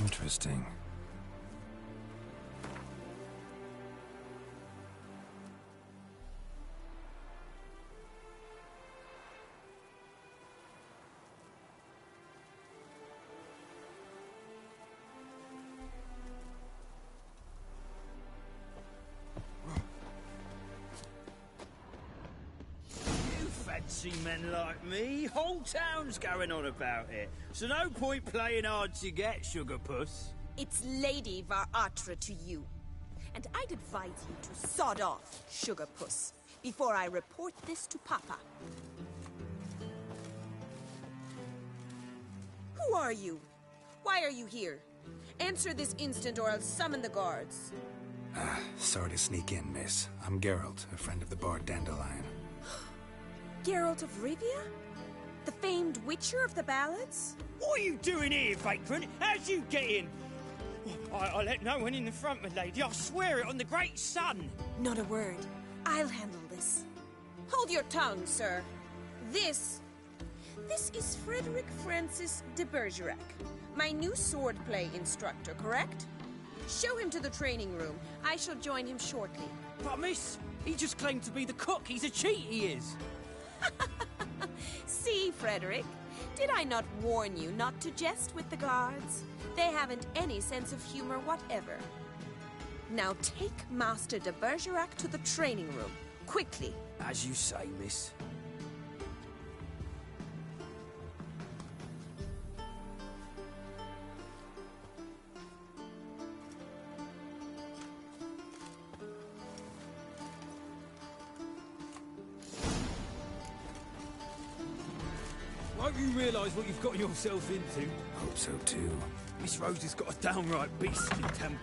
Interesting. Fancy men like me, whole town's going on about it. So no point playing hard to get, Sugar Puss. It's Lady Var-Atra to you. And I'd advise you to sod off, Sugar Puss, before I report this to Papa. Who are you? Why are you here? Answer this instant or I'll summon the guards. Sorry to sneak in, miss. I'm Geralt, a friend of the bard Dandelion. Geralt of Rivia? The famed Witcher of the ballads? What are you doing here, vagrant? How'd you get in? I let no one in the front, my lady. I swear it on the great sun. Not a word. I'll handle this. Hold your tongue, sir. This is Frederick Francis de Bergerac, my new swordplay instructor, correct? Show him to the training room. I shall join him shortly. But miss, he just claimed to be the cook. He's a cheat, he is. See, Frederick, did I not warn you not to jest with the guards? They haven't any sense of humor whatever. Now take Master de Bergerac to the training room, quickly. As you say, miss. Won't you realise what you've got yourself into? Hope so too. Miss Rose has got a downright beastly temper.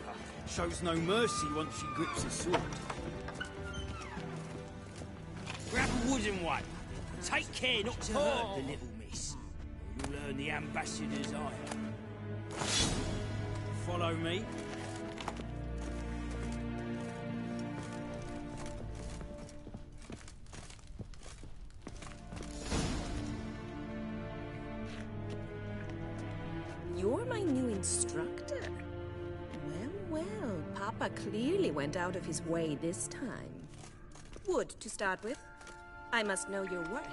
Shows no mercy once she grips a sword. Grab a wooden one. Take care not to hurt the little miss. Or you'll earn the ambassador's ire. Follow me. You're my new instructor. Well, Papa clearly went out of his way this time. Wood, to start with. I must know your worth.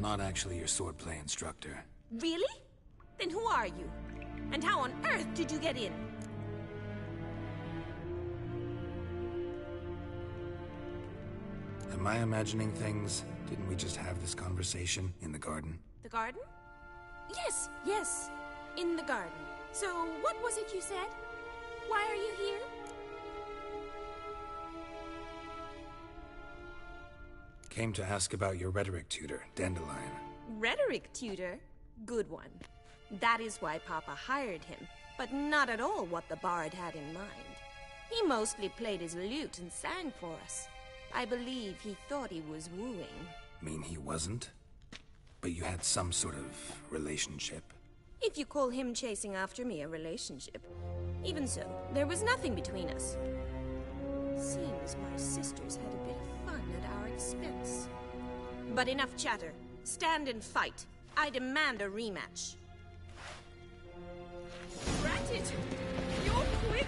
I'm not actually your swordplay instructor. Really? Then who are you? And how on earth did you get in? Am I imagining things? Didn't we just have this conversation in the garden? The garden? Yes, yes. In the garden. So, what was it you said? Why are you here? Came to ask about your rhetoric tutor, Dandelion. Rhetoric tutor? Good one. That is why Papa hired him, but not at all what the bard had in mind. He mostly played his lute and sang for us. I believe he thought he was wooing. Mean he wasn't? But you had some sort of relationship? If you call him chasing after me a relationship. Even so, there was nothing between us. Seems my sisters had a bit of fun at our expense. But enough chatter. Stand and fight. I demand a rematch. Granted! You're quick!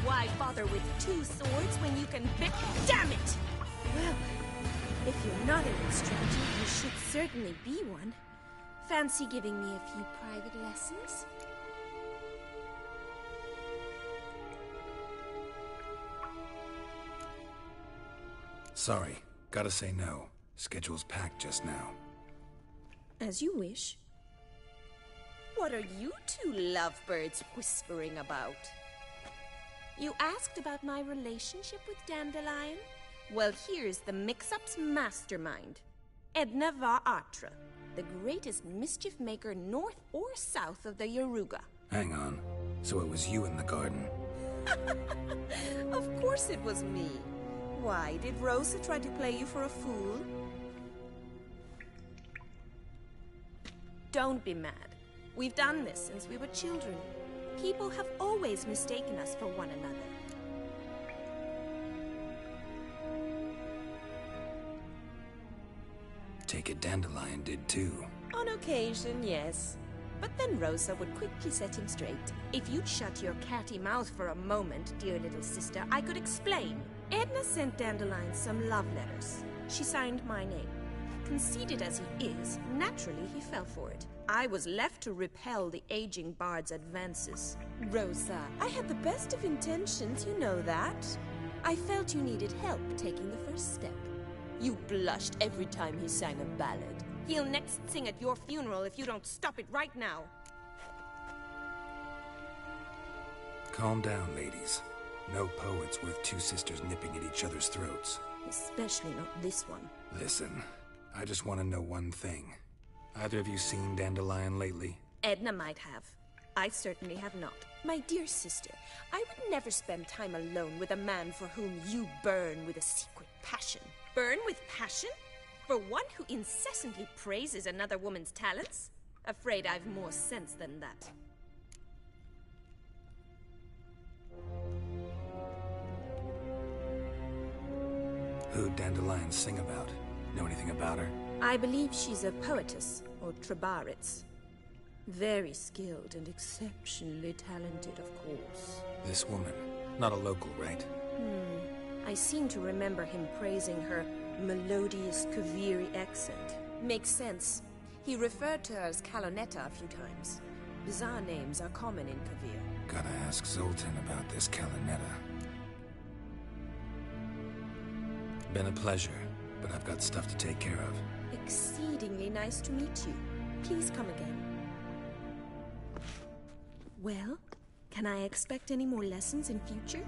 Why bother with two swords when you can pick? Damn it! Well, if you're not an instructor, you should certainly be one. Fancy giving me a few private lessons? Sorry, gotta say no. Schedule's packed just now. As you wish. What are you two lovebirds whispering about? You asked about my relationship with Dandelion? Well, here's the mix-up's mastermind. Edna var Atra, the greatest mischief maker north or south of the Yaruga. Hang on. So it was you in the garden? Of course it was me. Why, did Rosa try to play you for a fool? Don't be mad. We've done this since we were children. People have always mistaken us for one another. Take it Dandelion did too. On occasion, yes. But then Rosa would quickly set him straight. If you'd shut your catty mouth for a moment, dear little sister, I could explain. Edna sent Dandelion some love letters. She signed my name. Conceited as he is, naturally he fell for it. I was left to repel the aging bard's advances. Rosa, I had the best of intentions, you know that. I felt you needed help taking the first step. You blushed every time he sang a ballad. He'll next sing at your funeral if you don't stop it right now. Calm down, ladies. No poet's worth two sisters nipping at each other's throats. Especially not this one. Listen, I just want to know one thing. Either of you seen Dandelion lately? Edna might have. I certainly have not. My dear sister, I would never spend time alone with a man for whom you burn with a secret passion. Burn with passion? For one who incessantly praises another woman's talents? Afraid I've more sense than that. Who'd Dandelion sing about? Know anything about her? I believe she's a poetess, or Trebaritz. Very skilled and exceptionally talented, of course. This woman. Not a local, right? I seem to remember him praising her melodious Kaviri accent. Makes sense. He referred to her as Kalonetta a few times. Bizarre names are common in Kavir. Gotta ask Zoltan about this Kalonetta. Been a pleasure, but I've got stuff to take care of. Exceedingly nice to meet you. Please come again. Well, can I expect any more lessons in future?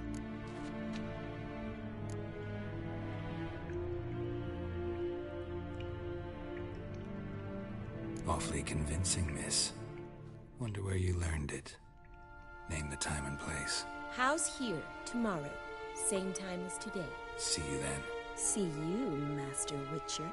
Awfully convincing, miss. Wonder where you learned it. Name the time and place. House here, tomorrow. Same time as today. See you then. See you, Master Witcher.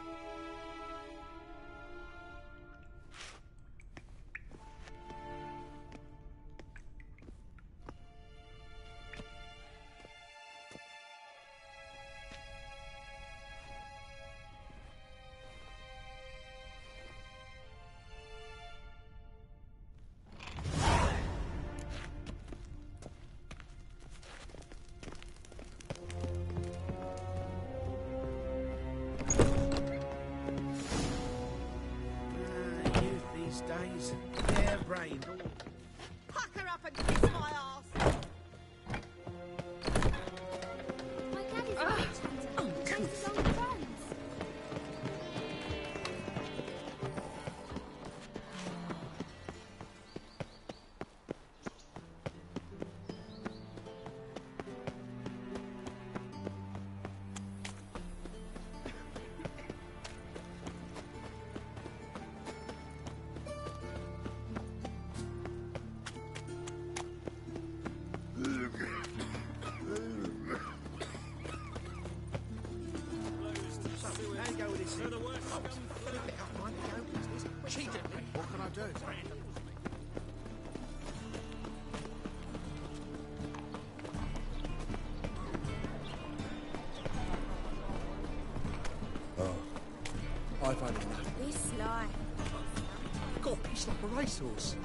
these days. Hair-brained. Pack her up and kiss my arse. My daddy's a witch hunter. Plays his own friends. What can I do? I've had enough. Be sly. Got a piece like a racehorse.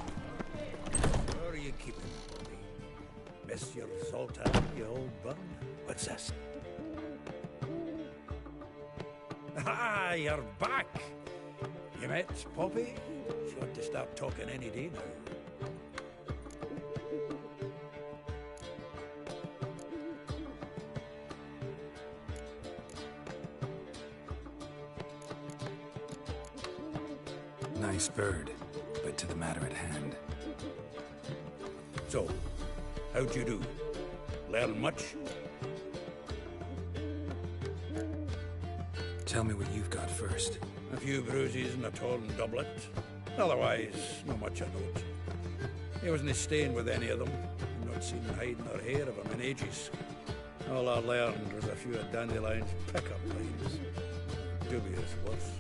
Where are you keeping it, Bobby? Miss your Zoltan, you old bun? What's this? Ah, you're back! You met Poppy? She ought to start talking any day now. Nice bird, but to the matter at hand. So, how'd you do? Learn much? Tell me what you've got first. A few bruises and a torn doublet. Otherwise, not much I note. He wasn't staying with any of them. I've not seen hiding or hair of him in ages. All I learned was a few of Dandelion's pickup lines. Dubious worse.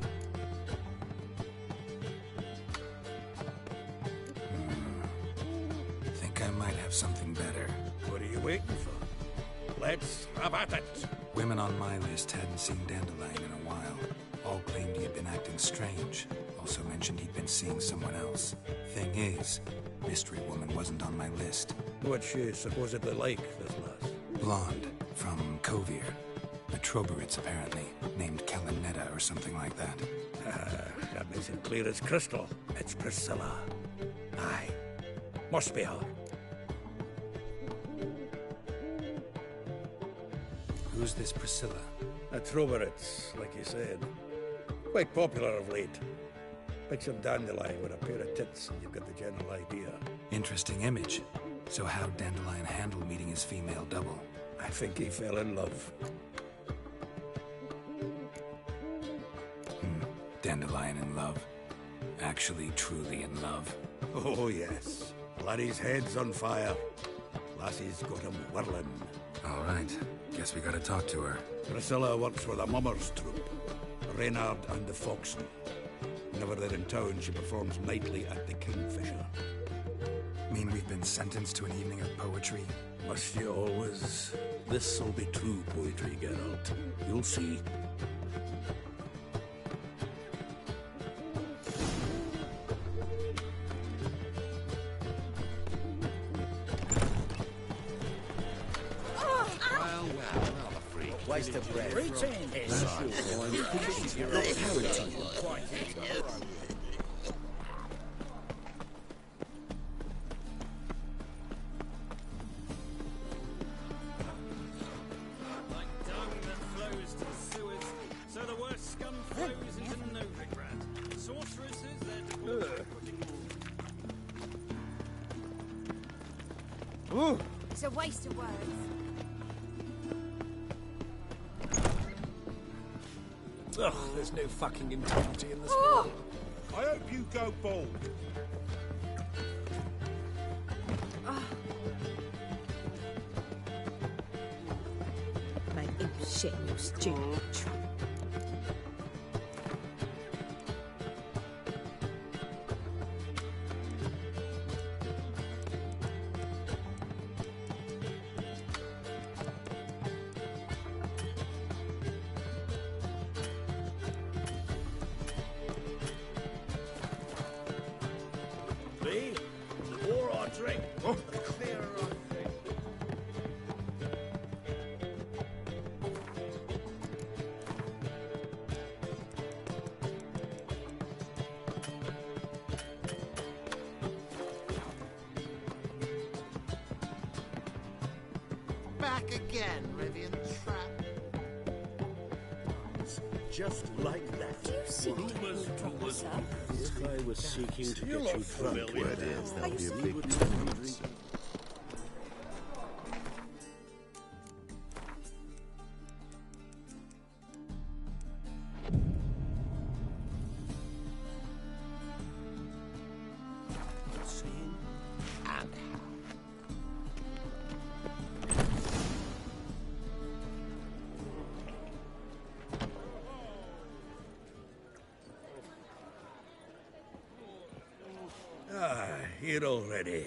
Think I might have something better. What are you waiting for? Let's have at it! Women on my list hadn't seen Dandelion in a while. All claimed he had been acting strange. Also mentioned he'd been seeing someone else. Thing is, Mystery Woman wasn't on my list. What's she supposedly like, this lass? Blonde, from Kovir. A Troberitz, apparently, named Kalinetta or something like that. That makes it clear as crystal. It's Priscilla. Aye. Must be her. Who's this Priscilla? A Troberitz, like you said. Quite popular of late. Picture Dandelion with a pair of tits and you've got the general idea. Interesting image. So how'd Dandelion handle meeting his female double? I think he fell in love. Dandelion in love. Actually, truly in love. Oh, yes. Laddie's head's on fire. Lassie's got him whirling. All right. Guess we gotta talk to her. Priscilla works for the Mummers troupe. Reynard and the Foxen. Whenever they're in town, she performs nightly at the Kingfisher. Mean we've been sentenced to an evening of poetry? Must you always? This'll be true poetry, Geralt. You'll see. Waste of breath. It's a waste of words. Ugh, there's no fucking integrity in this world. I hope you go bald. Make him shit, you stupid trap. See? More or drink. Clearer on drink. again, Rivian Trap. Just like that. Do you seek to proper, sir? If I was seeking to get you drunk, Word is there'll be a big Here already.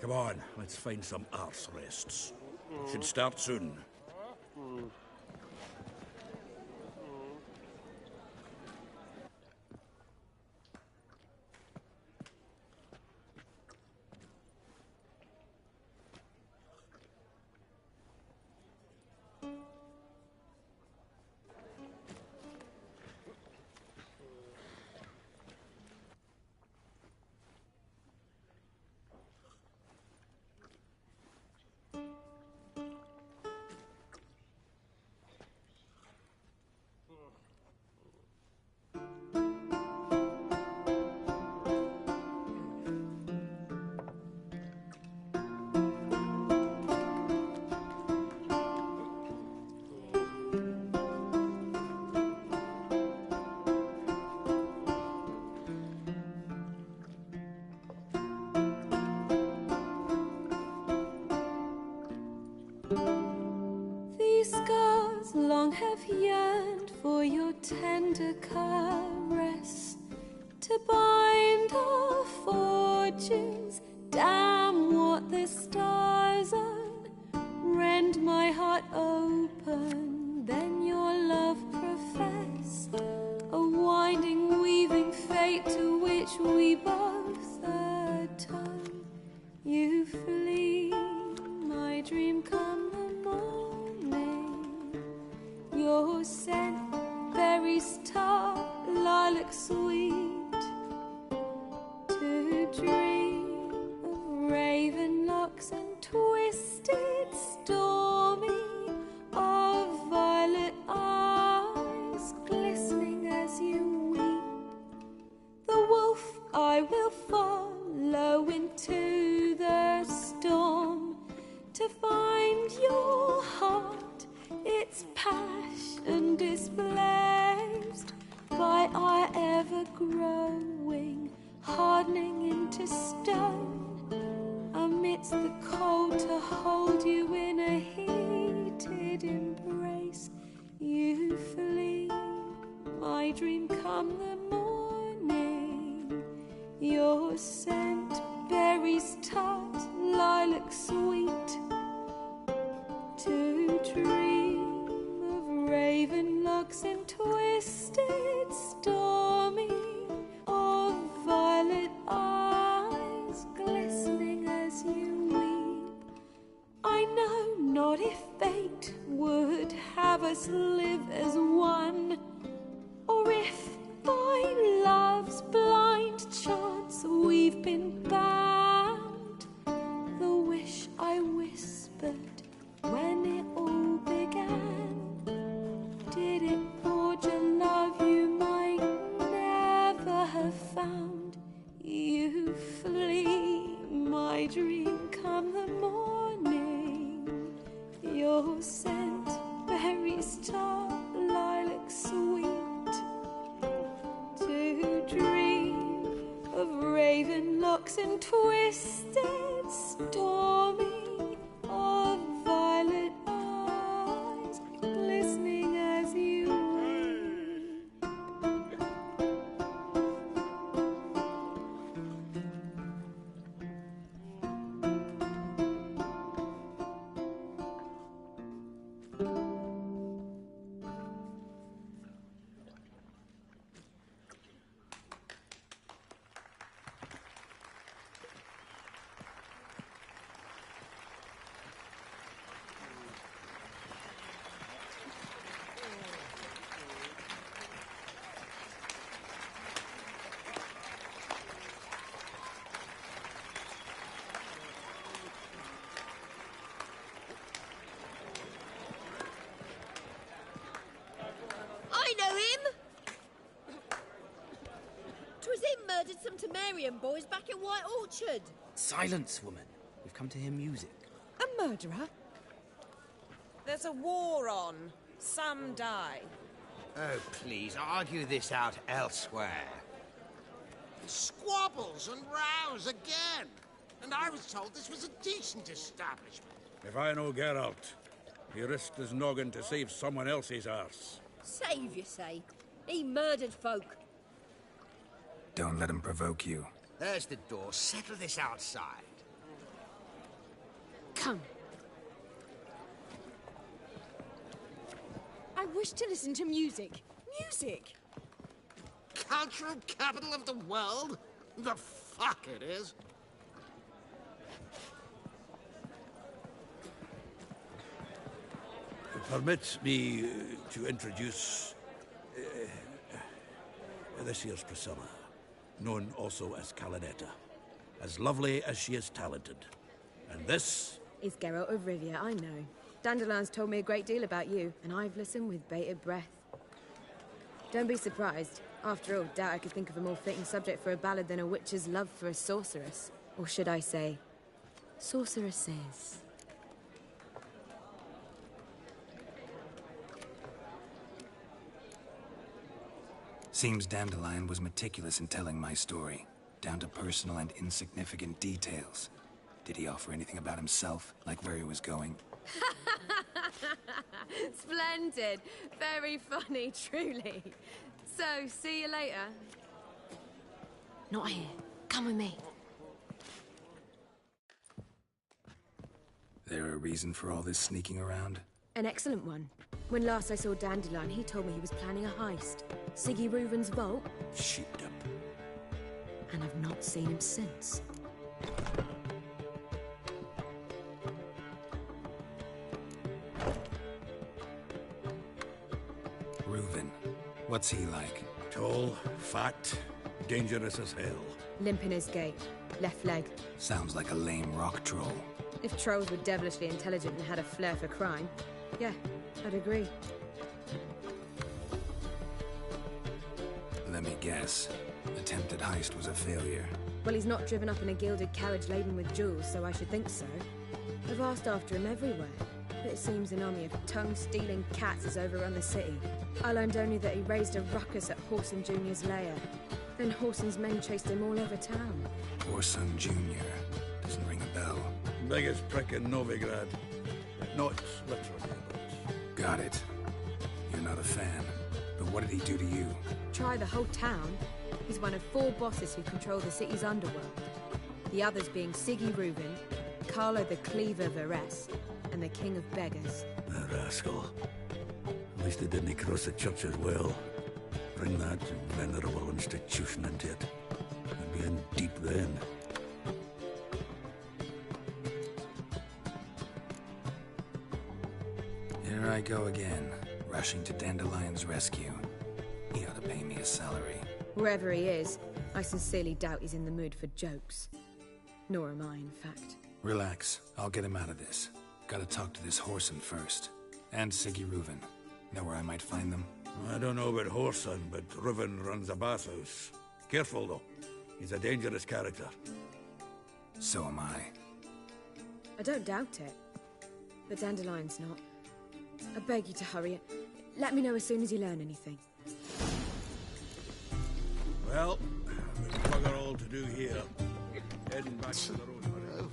Come on, let's find some arse rests. Should start soon. These scars long have yearned for your tender caress, to bind our fortunes. Damn what the stars own. Rend my heart open, then your love profess, a winding, weaving fate to which we both atone. You flee, my dream come the morning. Your scent, berries tart, lilac sweet, to dream of raven locks and twisted, stormy, of violet eyes glistening as you weep. The wolf I will follow into the storm, to find your heart, its passion displaced by our ever-growing, hardening into stone. Amidst the cold, to hold you in a heated embrace. You flee, my dream come the morning. Your scent, berries tart, lilac sweet, to dream of raven locks and twisted, stormy, of violet eyes glistening as you weep. I know not if fate would have us live as one, or if by love's blind chance we've been bound. The wish I whispered when it all began, did it forge a love you might never have found? You flee, my dream come the morning. Your scent, berries tart, lilac sweet, to dream of raven locks and twisted, stormy, of violet eyes glistening as you weep. some Temerian boys back at White Orchard. Silence, woman. We've come to hear music. A murderer? There's a war on. Some die. Oh, please, argue this out elsewhere. Squabbles and rows again. And I was told this was a decent establishment. If I know Geralt, he risked his noggin to save someone else's arse. Save, you say? He murdered folk. Don't let him provoke you. There's the door. Settle this outside. Come. I wish to listen to music. Music! Cultural capital of the world? The fuck it is. Permit me to introduce this here's Priscilla, known also as Calinetta. As lovely as she is talented. And this... is Geralt of Rivia, I know. Dandelion's told me a great deal about you, and I've listened with bated breath. Don't be surprised. After all, doubt I could think of a more fitting subject for a ballad than a witch's love for a sorceress. Or should I say, sorceresses. Seems Dandelion was meticulous in telling my story, down to personal and insignificant details. Did he offer anything about himself, like where he was going? Splendid. Very funny, truly. So, see you later. Not here. Come with me. There a reason for all this sneaking around? An excellent one. When last I saw Dandelion, he told me he was planning a heist. Siggy Reuven's vault. Sheeped up. And I've not seen him since. Reuven. What's he like? Tall, fat, dangerous as hell. Limp in his gait. Left leg. Sounds like a lame rock troll. If trolls were devilishly intelligent and had a flair for crime, yeah, I'd agree. Let me guess. Attempted heist was a failure. Well, he's not driven up in a gilded carriage laden with jewels, so I should think so. I've asked after him everywhere, but it seems an army of tongue-stealing cats has overrun the city. I learned only that he raised a ruckus at Whoreson Jr.'s lair. Then Whoreson's men chased him all over town. Whoreson Jr. Doesn't ring a bell. Biggest prick in Novigrad. Not literally, but... Got it. You're not a fan. But what did he do to you? Try the whole town. He's one of 4 bosses who control the city's underworld. The others being Siggy Reuven, Carlo the Cleaver Varese, and the King of Beggars. The rascal. At least he didn't cross the church as well. Bring that venerable institution into it. I'd be in deep then. Here I go again, rushing to Dandelion's rescue. He ought to pay me a salary. Wherever he is, I sincerely doubt he's in the mood for jokes. Nor am I, in fact. Relax. I'll get him out of this. Gotta talk to this Whoreson first. And Siggy Reuven. Know where I might find them? I don't know about Whoreson, but Reuven runs a bathhouse. Careful, though. He's a dangerous character. So am I. I don't doubt it. But Dandelion's not. I beg you to hurry. Let me know as soon as you learn anything. Well, there's bugger all to do here. Heading back to the road.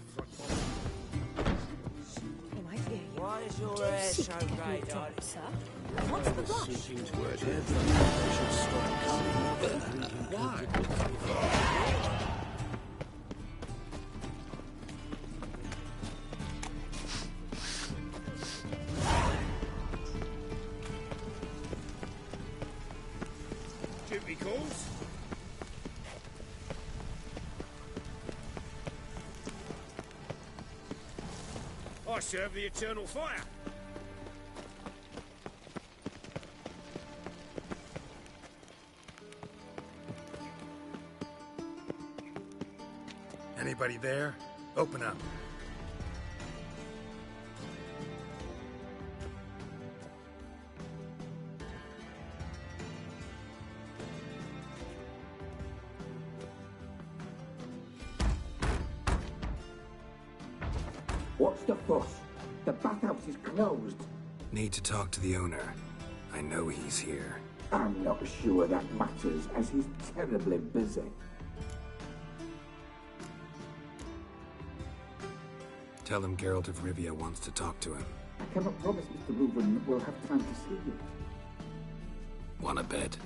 Why is your hair so grey, darling? Sir? What's the rush? Seeking to I should stop coming. Why? Duty calls. I serve the eternal fire. Anybody there? Open up. What's the fuss? The bathhouse is closed. Need to talk to the owner. I know he's here. I'm not sure that matters, as he's terribly busy. Tell him Geralt of Rivia wants to talk to him. I cannot promise Mr. Reuven will have time to see you. Wanna bet?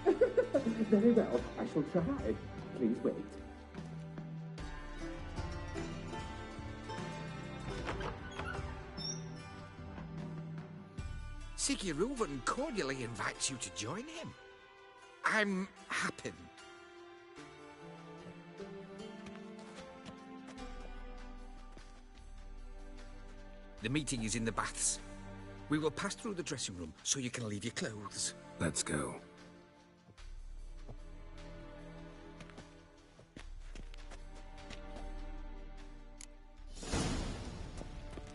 Very well, I shall try. Please wait. Siggy Reuven cordially invites you to join him. I'm happy. The meeting is in the baths. We will pass through the dressing room so you can leave your clothes. Let's go.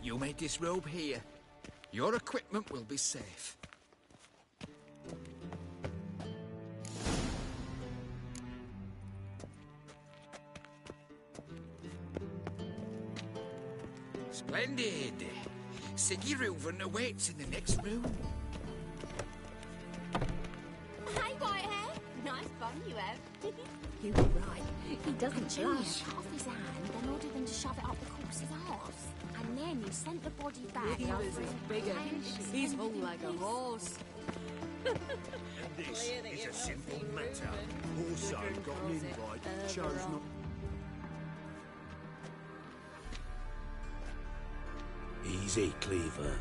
You may disrobe here. Your equipment will be safe. Splendid. Siggy Reuven awaits in the next room. Hey, Whitehair. Nice bum you have. You were right. He doesn't blush. Cut off his hand, then ordered them to shove it up the corpse's arse. And then he sent the body back. He was as big as he's hung like a horse. This is a simple matter. Also got an invite, chose not. Easy, Cleaver.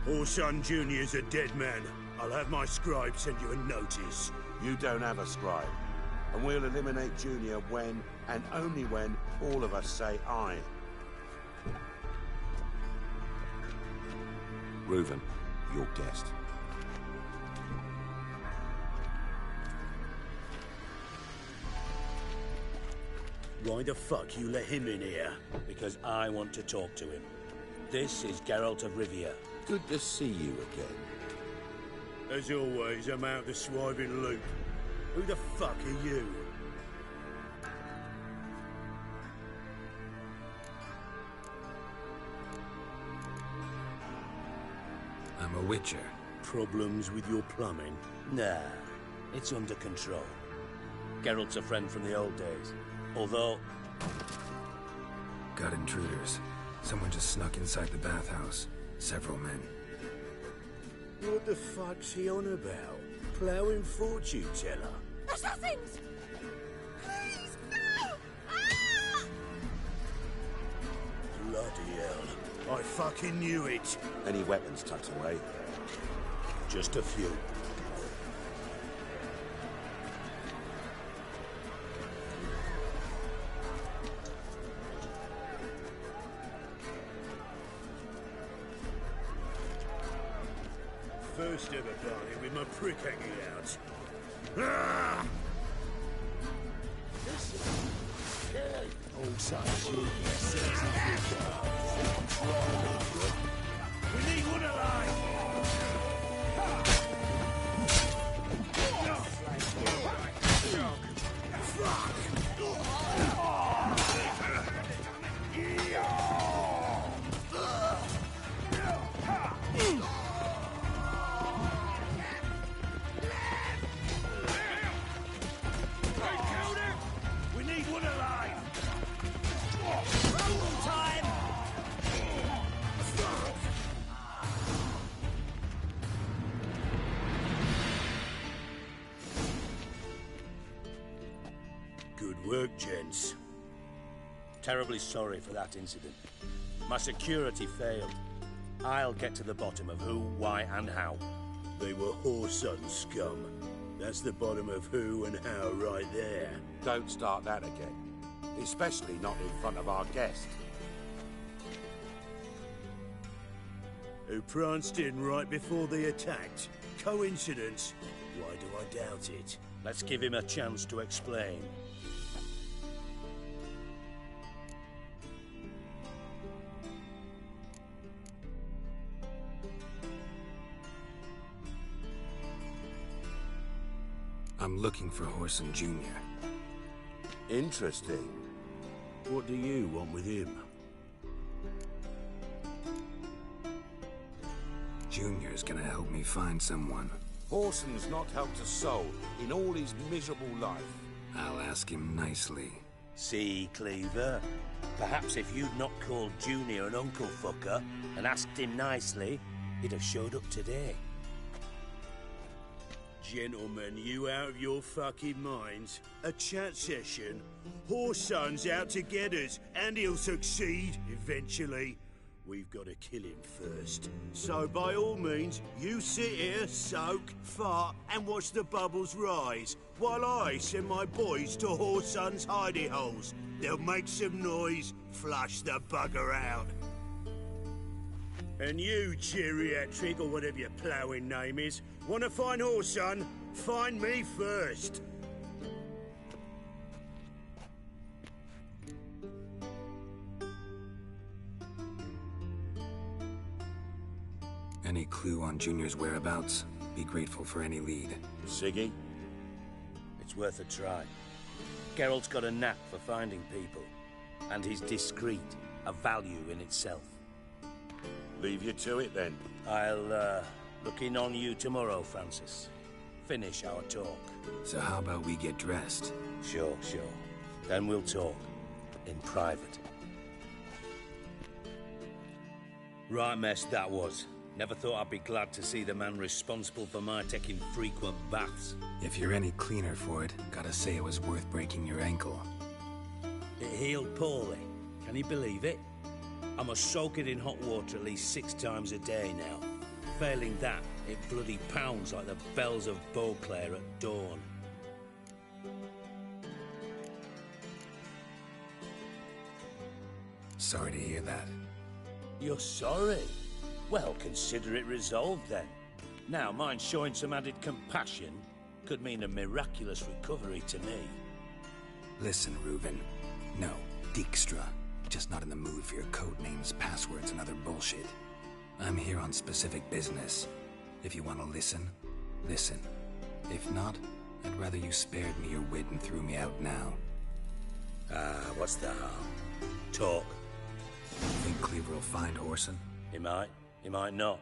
Orson Jr.'s a dead man. I'll have my scribe send you a notice. You don't have a scribe. And we'll eliminate Junior when, and only when, all of us say aye. Reuven, your guest. Why the fuck you let him in here? Because I want to talk to him. This is Geralt of Rivia. Good to see you again. As always, I'm out the swiving loop. Who the fuck are you? I'm a witcher. Problems with your plumbing? Nah, it's under control. Geralt's a friend from the old days. Although... Got intruders. Someone just snuck inside the bathhouse. Several men. What the fuck's he on about? Ploughing fortune teller? Assassins! Please, no! Ah! Bloody hell. I fucking knew it. Any weapons tucked away? Just a few. First ever party with my prick hanging out. Ah! We need one alive! We need one alive! Time! Good work, gents. Terribly sorry for that incident. My security failed. I'll get to the bottom of who, why, and how. They were Whoreson scum. That's the bottom of who and how right there. Don't start that again. Especially not in front of our guest. Who pranced in right before they attacked. Coincidence? Why do I doubt it? Let's give him a chance to explain. I'm looking for Whoreson Jr. Interesting. What do you want with him? Junior's gonna help me find someone. Horson's not helped a soul in all his miserable life. I'll ask him nicely. See, Cleaver? Perhaps if you'd not called Junior an uncle fucker and asked him nicely, he'd have showed up today. Gentlemen, you out of your fucking minds? A chat session? Horson's out to get us, and he'll succeed, eventually. We've got to kill him first. So by all means, you sit here, soak, fart, and watch the bubbles rise, while I send my boys to Horson's hidey holes. They'll make some noise, flush the bugger out. And you, geriatric, or whatever your ploughing name is, want to find Horson? Find me first. Any clue on Junior's whereabouts? Be grateful for any lead. Siggy? It's worth a try. Geralt's got a knack for finding people. And he's discreet, a value in itself. Leave you to it, then. I'll, look in on you tomorrow, Francis. Finish our talk. So how about we get dressed? Sure. Then we'll talk. In private. Right mess that was. Never thought I'd be glad to see the man responsible for my taking frequent baths. If you're any cleaner for it, gotta say it was worth breaking your ankle. It healed poorly. Can you believe it? I must soak it in hot water at least 6 times a day now. Failing that, it bloody pounds like the bells of Beauclair at dawn. Sorry to hear that. You're sorry? Well, consider it resolved then. Now, mind showing some added compassion could mean a miraculous recovery to me. Listen, Reuven. No, Dijkstra. Just not in the mood for your code names, passwords, and other bullshit. I'm here on specific business. If you want to listen, listen. If not, I'd rather you spared me your wit and threw me out now. What's the harm? Talk. Think Cleaver will find Horson? He might not.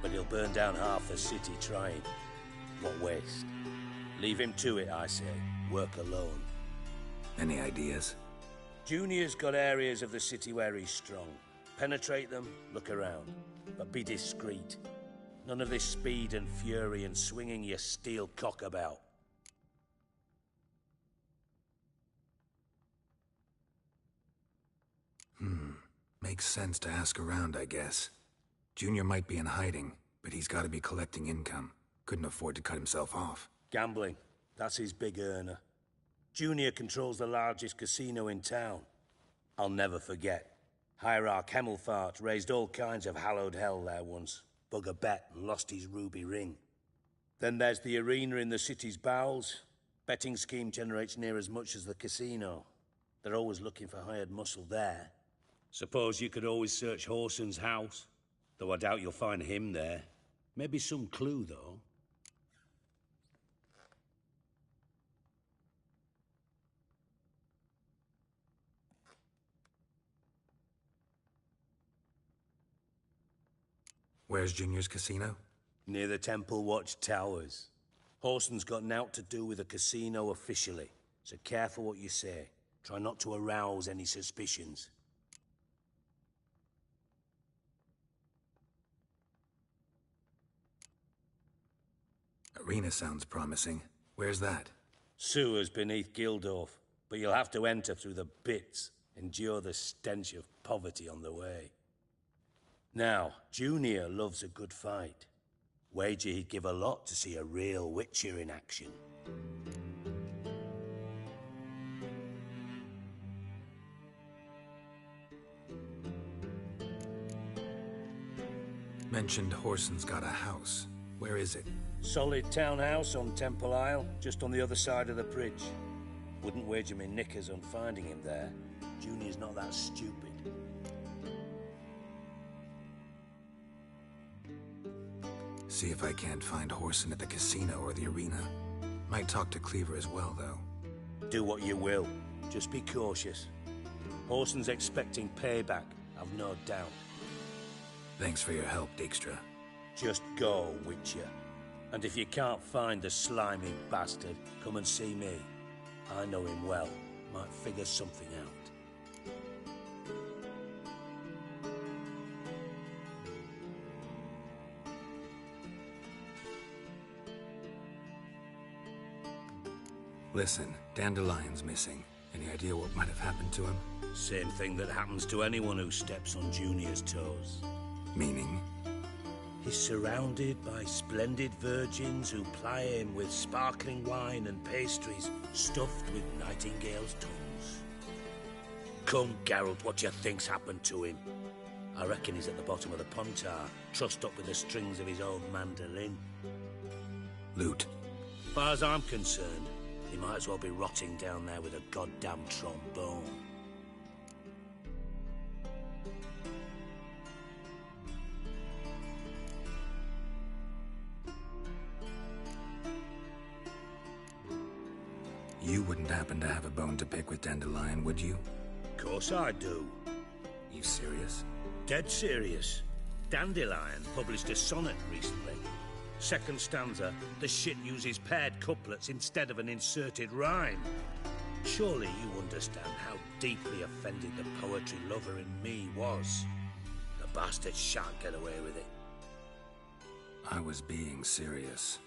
But he'll burn down half the city trying. What waste. Leave him to it, I say. Work alone. Any ideas? Junior's got areas of the city where he's strong. Penetrate them, look around. But be discreet. None of this speed and fury and swinging your steel cock about. Makes sense to ask around, I guess. Junior might be in hiding, but he's got to be collecting income. Couldn't afford to cut himself off. Gambling. That's his big earner. Junior controls the largest casino in town. I'll never forget. Hierarch Hemmelfart raised all kinds of hallowed hell there once. Bug a bet and lost his ruby ring. Then there's the arena in the city's bowels. Betting scheme generates near as much as the casino. They're always looking for hired muscle there. Suppose you could always search Horson's house. Though I doubt you'll find him there. Maybe some clue, though. Where's Junior's casino? Near the Temple Watch Towers. Horson's got naught to do with the casino officially, so careful what you say. Try not to arouse any suspicions. Arena sounds promising. Where's that? Sewers beneath Gildorf, but you'll have to enter through the bits, endure the stench of poverty on the way. Now, Junior loves a good fight. Wager he'd give a lot to see a real Witcher in action. Mentioned Horson's got a house. Where is it? Solid townhouse on Temple Isle, just on the other side of the bridge. Wouldn't wager me knickers on finding him there. Junior's not that stupid. See if I can't find Horson at the casino or the arena. Might talk to Cleaver as well, though. Do what you will. Just be cautious. Orson's expecting payback, I've no doubt. Thanks for your help, Dijkstra. Just go, Witcher. And if you can't find the slimy bastard, come and see me. I know him well. Might figure something out. Listen, Dandelion's missing. Any idea what might have happened to him? Same thing that happens to anyone who steps on Junior's toes. Meaning? He's surrounded by splendid virgins who ply him with sparkling wine and pastries stuffed with nightingales' tongues. Come, Geralt, what do you think's happened to him? I reckon he's at the bottom of the Pontar, trussed up with the strings of his own mandolin. Loot. As far as I'm concerned, he might as well be rotting down there with a goddamn trombone. You wouldn't happen to have a bone to pick with Dandelion, would you? Of course I do. You serious? Dead serious. Dandelion published a sonnet recently. Second stanza, the shit uses paired couplets instead of an inserted rhyme. Surely you understand how deeply offended the poetry lover in me was. The bastard shan't get away with it. I was being serious.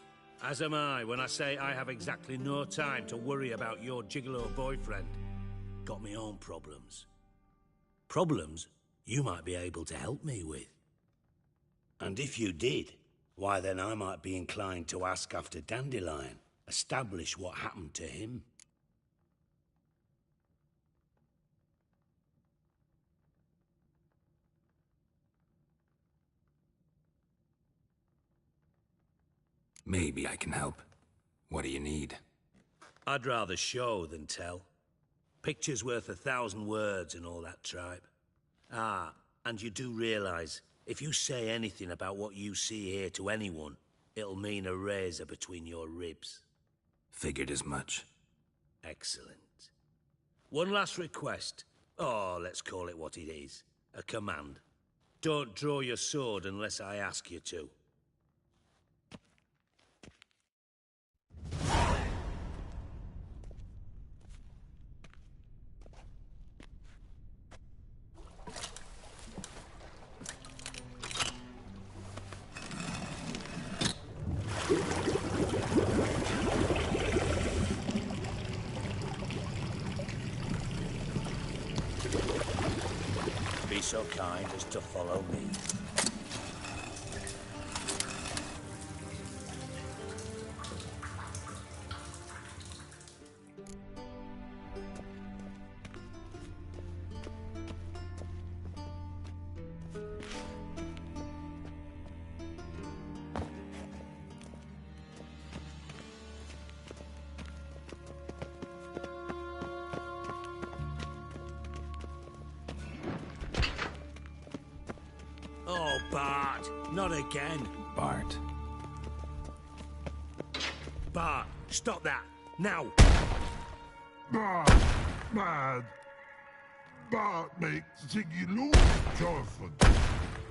As am I when I say I have exactly no time to worry about your gigolo boyfriend. Got me own problems. Problems you might be able to help me with. And if you did, why then I might be inclined to ask after Dandelion, establish what happened to him. Maybe I can help. What do you need? I'd rather show than tell. Picture's worth 1,000 words and all that tripe. Ah, and you do realise, if you say anything about what you see here to anyone, it'll mean a razor between your ribs. Figured as much. Excellent. One last request. Oh, let's call it what it is. A command. Don't draw your sword unless I ask you to. Be so kind as to follow me. Oh, Bart, not again. Bart. Bart, stop that, now. Bart, mad. Bart makes Ziggy lose, Jorfin.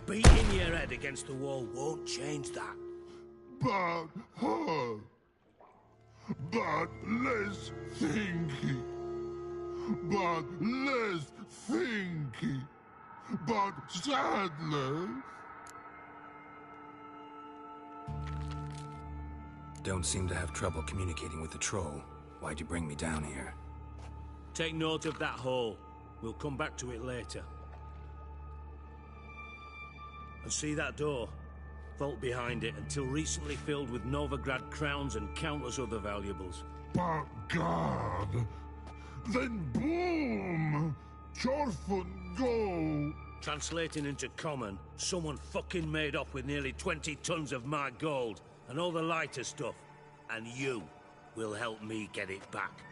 Beating your head against the wall won't change that. Bart, hard. Bart, less thinky. Bart, less thinky. But sadly... Don't seem to have trouble communicating with the troll. Why'd you bring me down here? Take note of that hole. We'll come back to it later. And see that door? Vault behind it, until recently filled with Novigrad crowns and countless other valuables. But God... Then boom! Jorfin, go! Translating into common, someone fucking made off with nearly 20 tons of my gold, and all the lighter stuff. And you will help me get it back.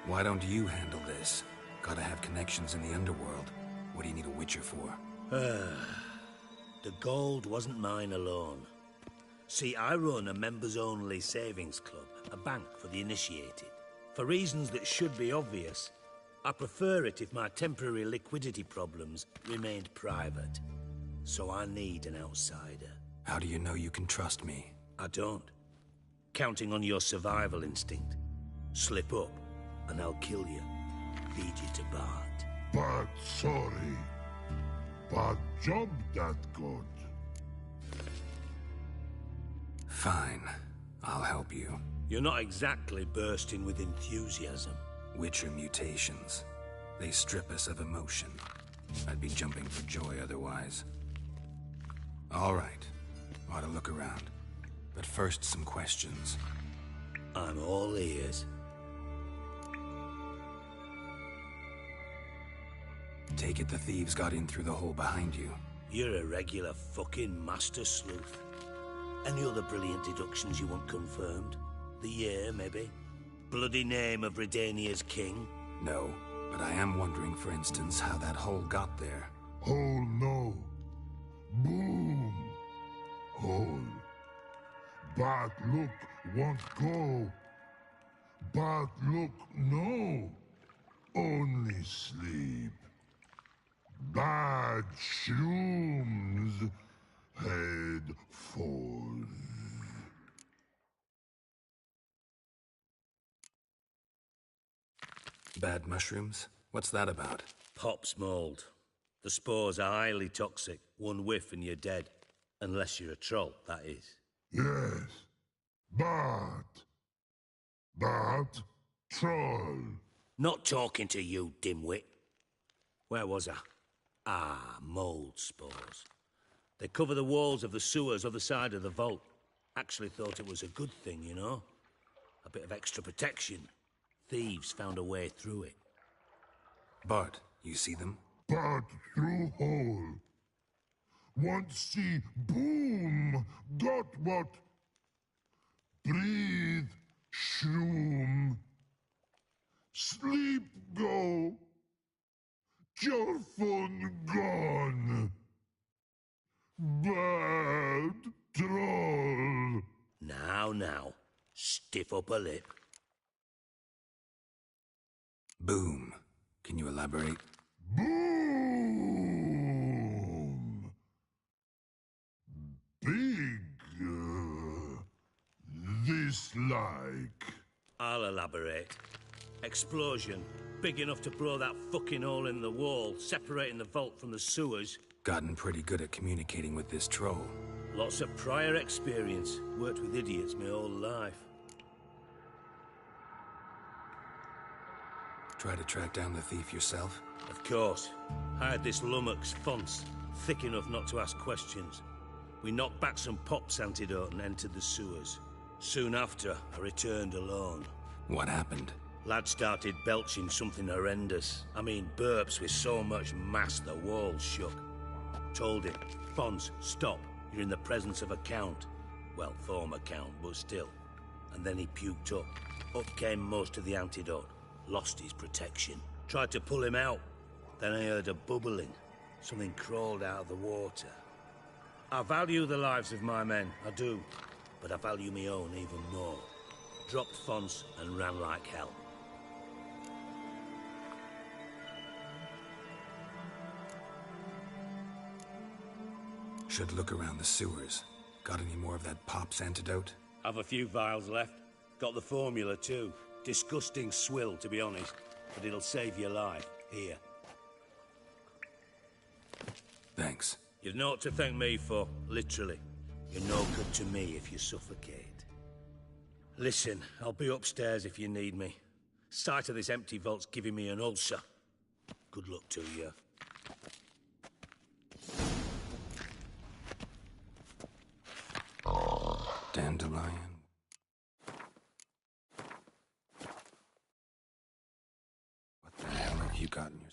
Why don't you handle this? Gotta have connections in the underworld. What do you need a Witcher for? The gold wasn't mine alone. See, I run a members-only savings club, a bank for the initiated. For reasons that should be obvious, I prefer it if my temporary liquidity problems remained private. So I need an outsider. How do you know you can trust me? I don't. Counting on your survival instinct. Slip up, and I'll kill you. Feed you to Bart. But sorry. But job that good. Fine. I'll help you. You're not exactly bursting with enthusiasm. Witcher mutations. They strip us of emotion. I'd be jumping for joy otherwise. All right. Ought to look around. But first, some questions. I'm all ears. Take it the thieves got in through the hole behind you. You're a regular fucking master sleuth. Any other brilliant deductions you want confirmed? The year, maybe? Bloody name of Redania's king? No, but I am wondering, for instance, how that hole got there. Hole no. Boom. Hole. But look won't go. But look no. Only sleep. Bad shrooms. Head falls. Bad mushrooms? What's that about? Pop's mold. The spores are highly toxic. One whiff and you're dead. Unless you're a troll, that is. Yes. But troll. Not talking to you, dimwit. Where was I? Ah, mold spores. They cover the walls of the sewers other side of the vault. Actually thought it was a good thing, you know? A bit of extra protection. Thieves found a way through it. Bart, you see them? But through hole. Want see boom. Got what? Breathe. Shroom. Sleep go. Your phone gone. Bad troll. Now. Stiff up a lip. Boom. Can you elaborate? Boom. Big. This like. I'll elaborate. Explosion. Big enough to blow that fucking hole in the wall, separating the vault from the sewers. Gotten pretty good at communicating with this troll. Lots of prior experience. Worked with idiots my whole life. Try to track down the thief yourself? Of course. Hired this lummox, Fonce, thick enough not to ask questions. We knocked back some Pop's antidote and entered the sewers. Soon after, I returned alone. What happened? Lad started belching something horrendous. I mean, burps with so much mass the walls shook. Told him, Fonce, stop. You're in the presence of a count. Well, former count, but still. And then he puked up. Up came most of the antidote. Lost his protection. Tried to pull him out. Then I heard a bubbling. Something crawled out of the water. I value the lives of my men, I do. But I value my own even more. Dropped Fonce and ran like hell. Should look around the sewers. Got any more of that Pop's antidote? Have a few vials left. Got the formula too. Disgusting swill, to be honest. But it'll save your life. Here. Thanks. You've naught to thank me for, literally. You're no good to me if you suffocate. Listen, I'll be upstairs if you need me. Sight of this empty vault's giving me an ulcer. Good luck to you. Dandelion. What the hell have you got in your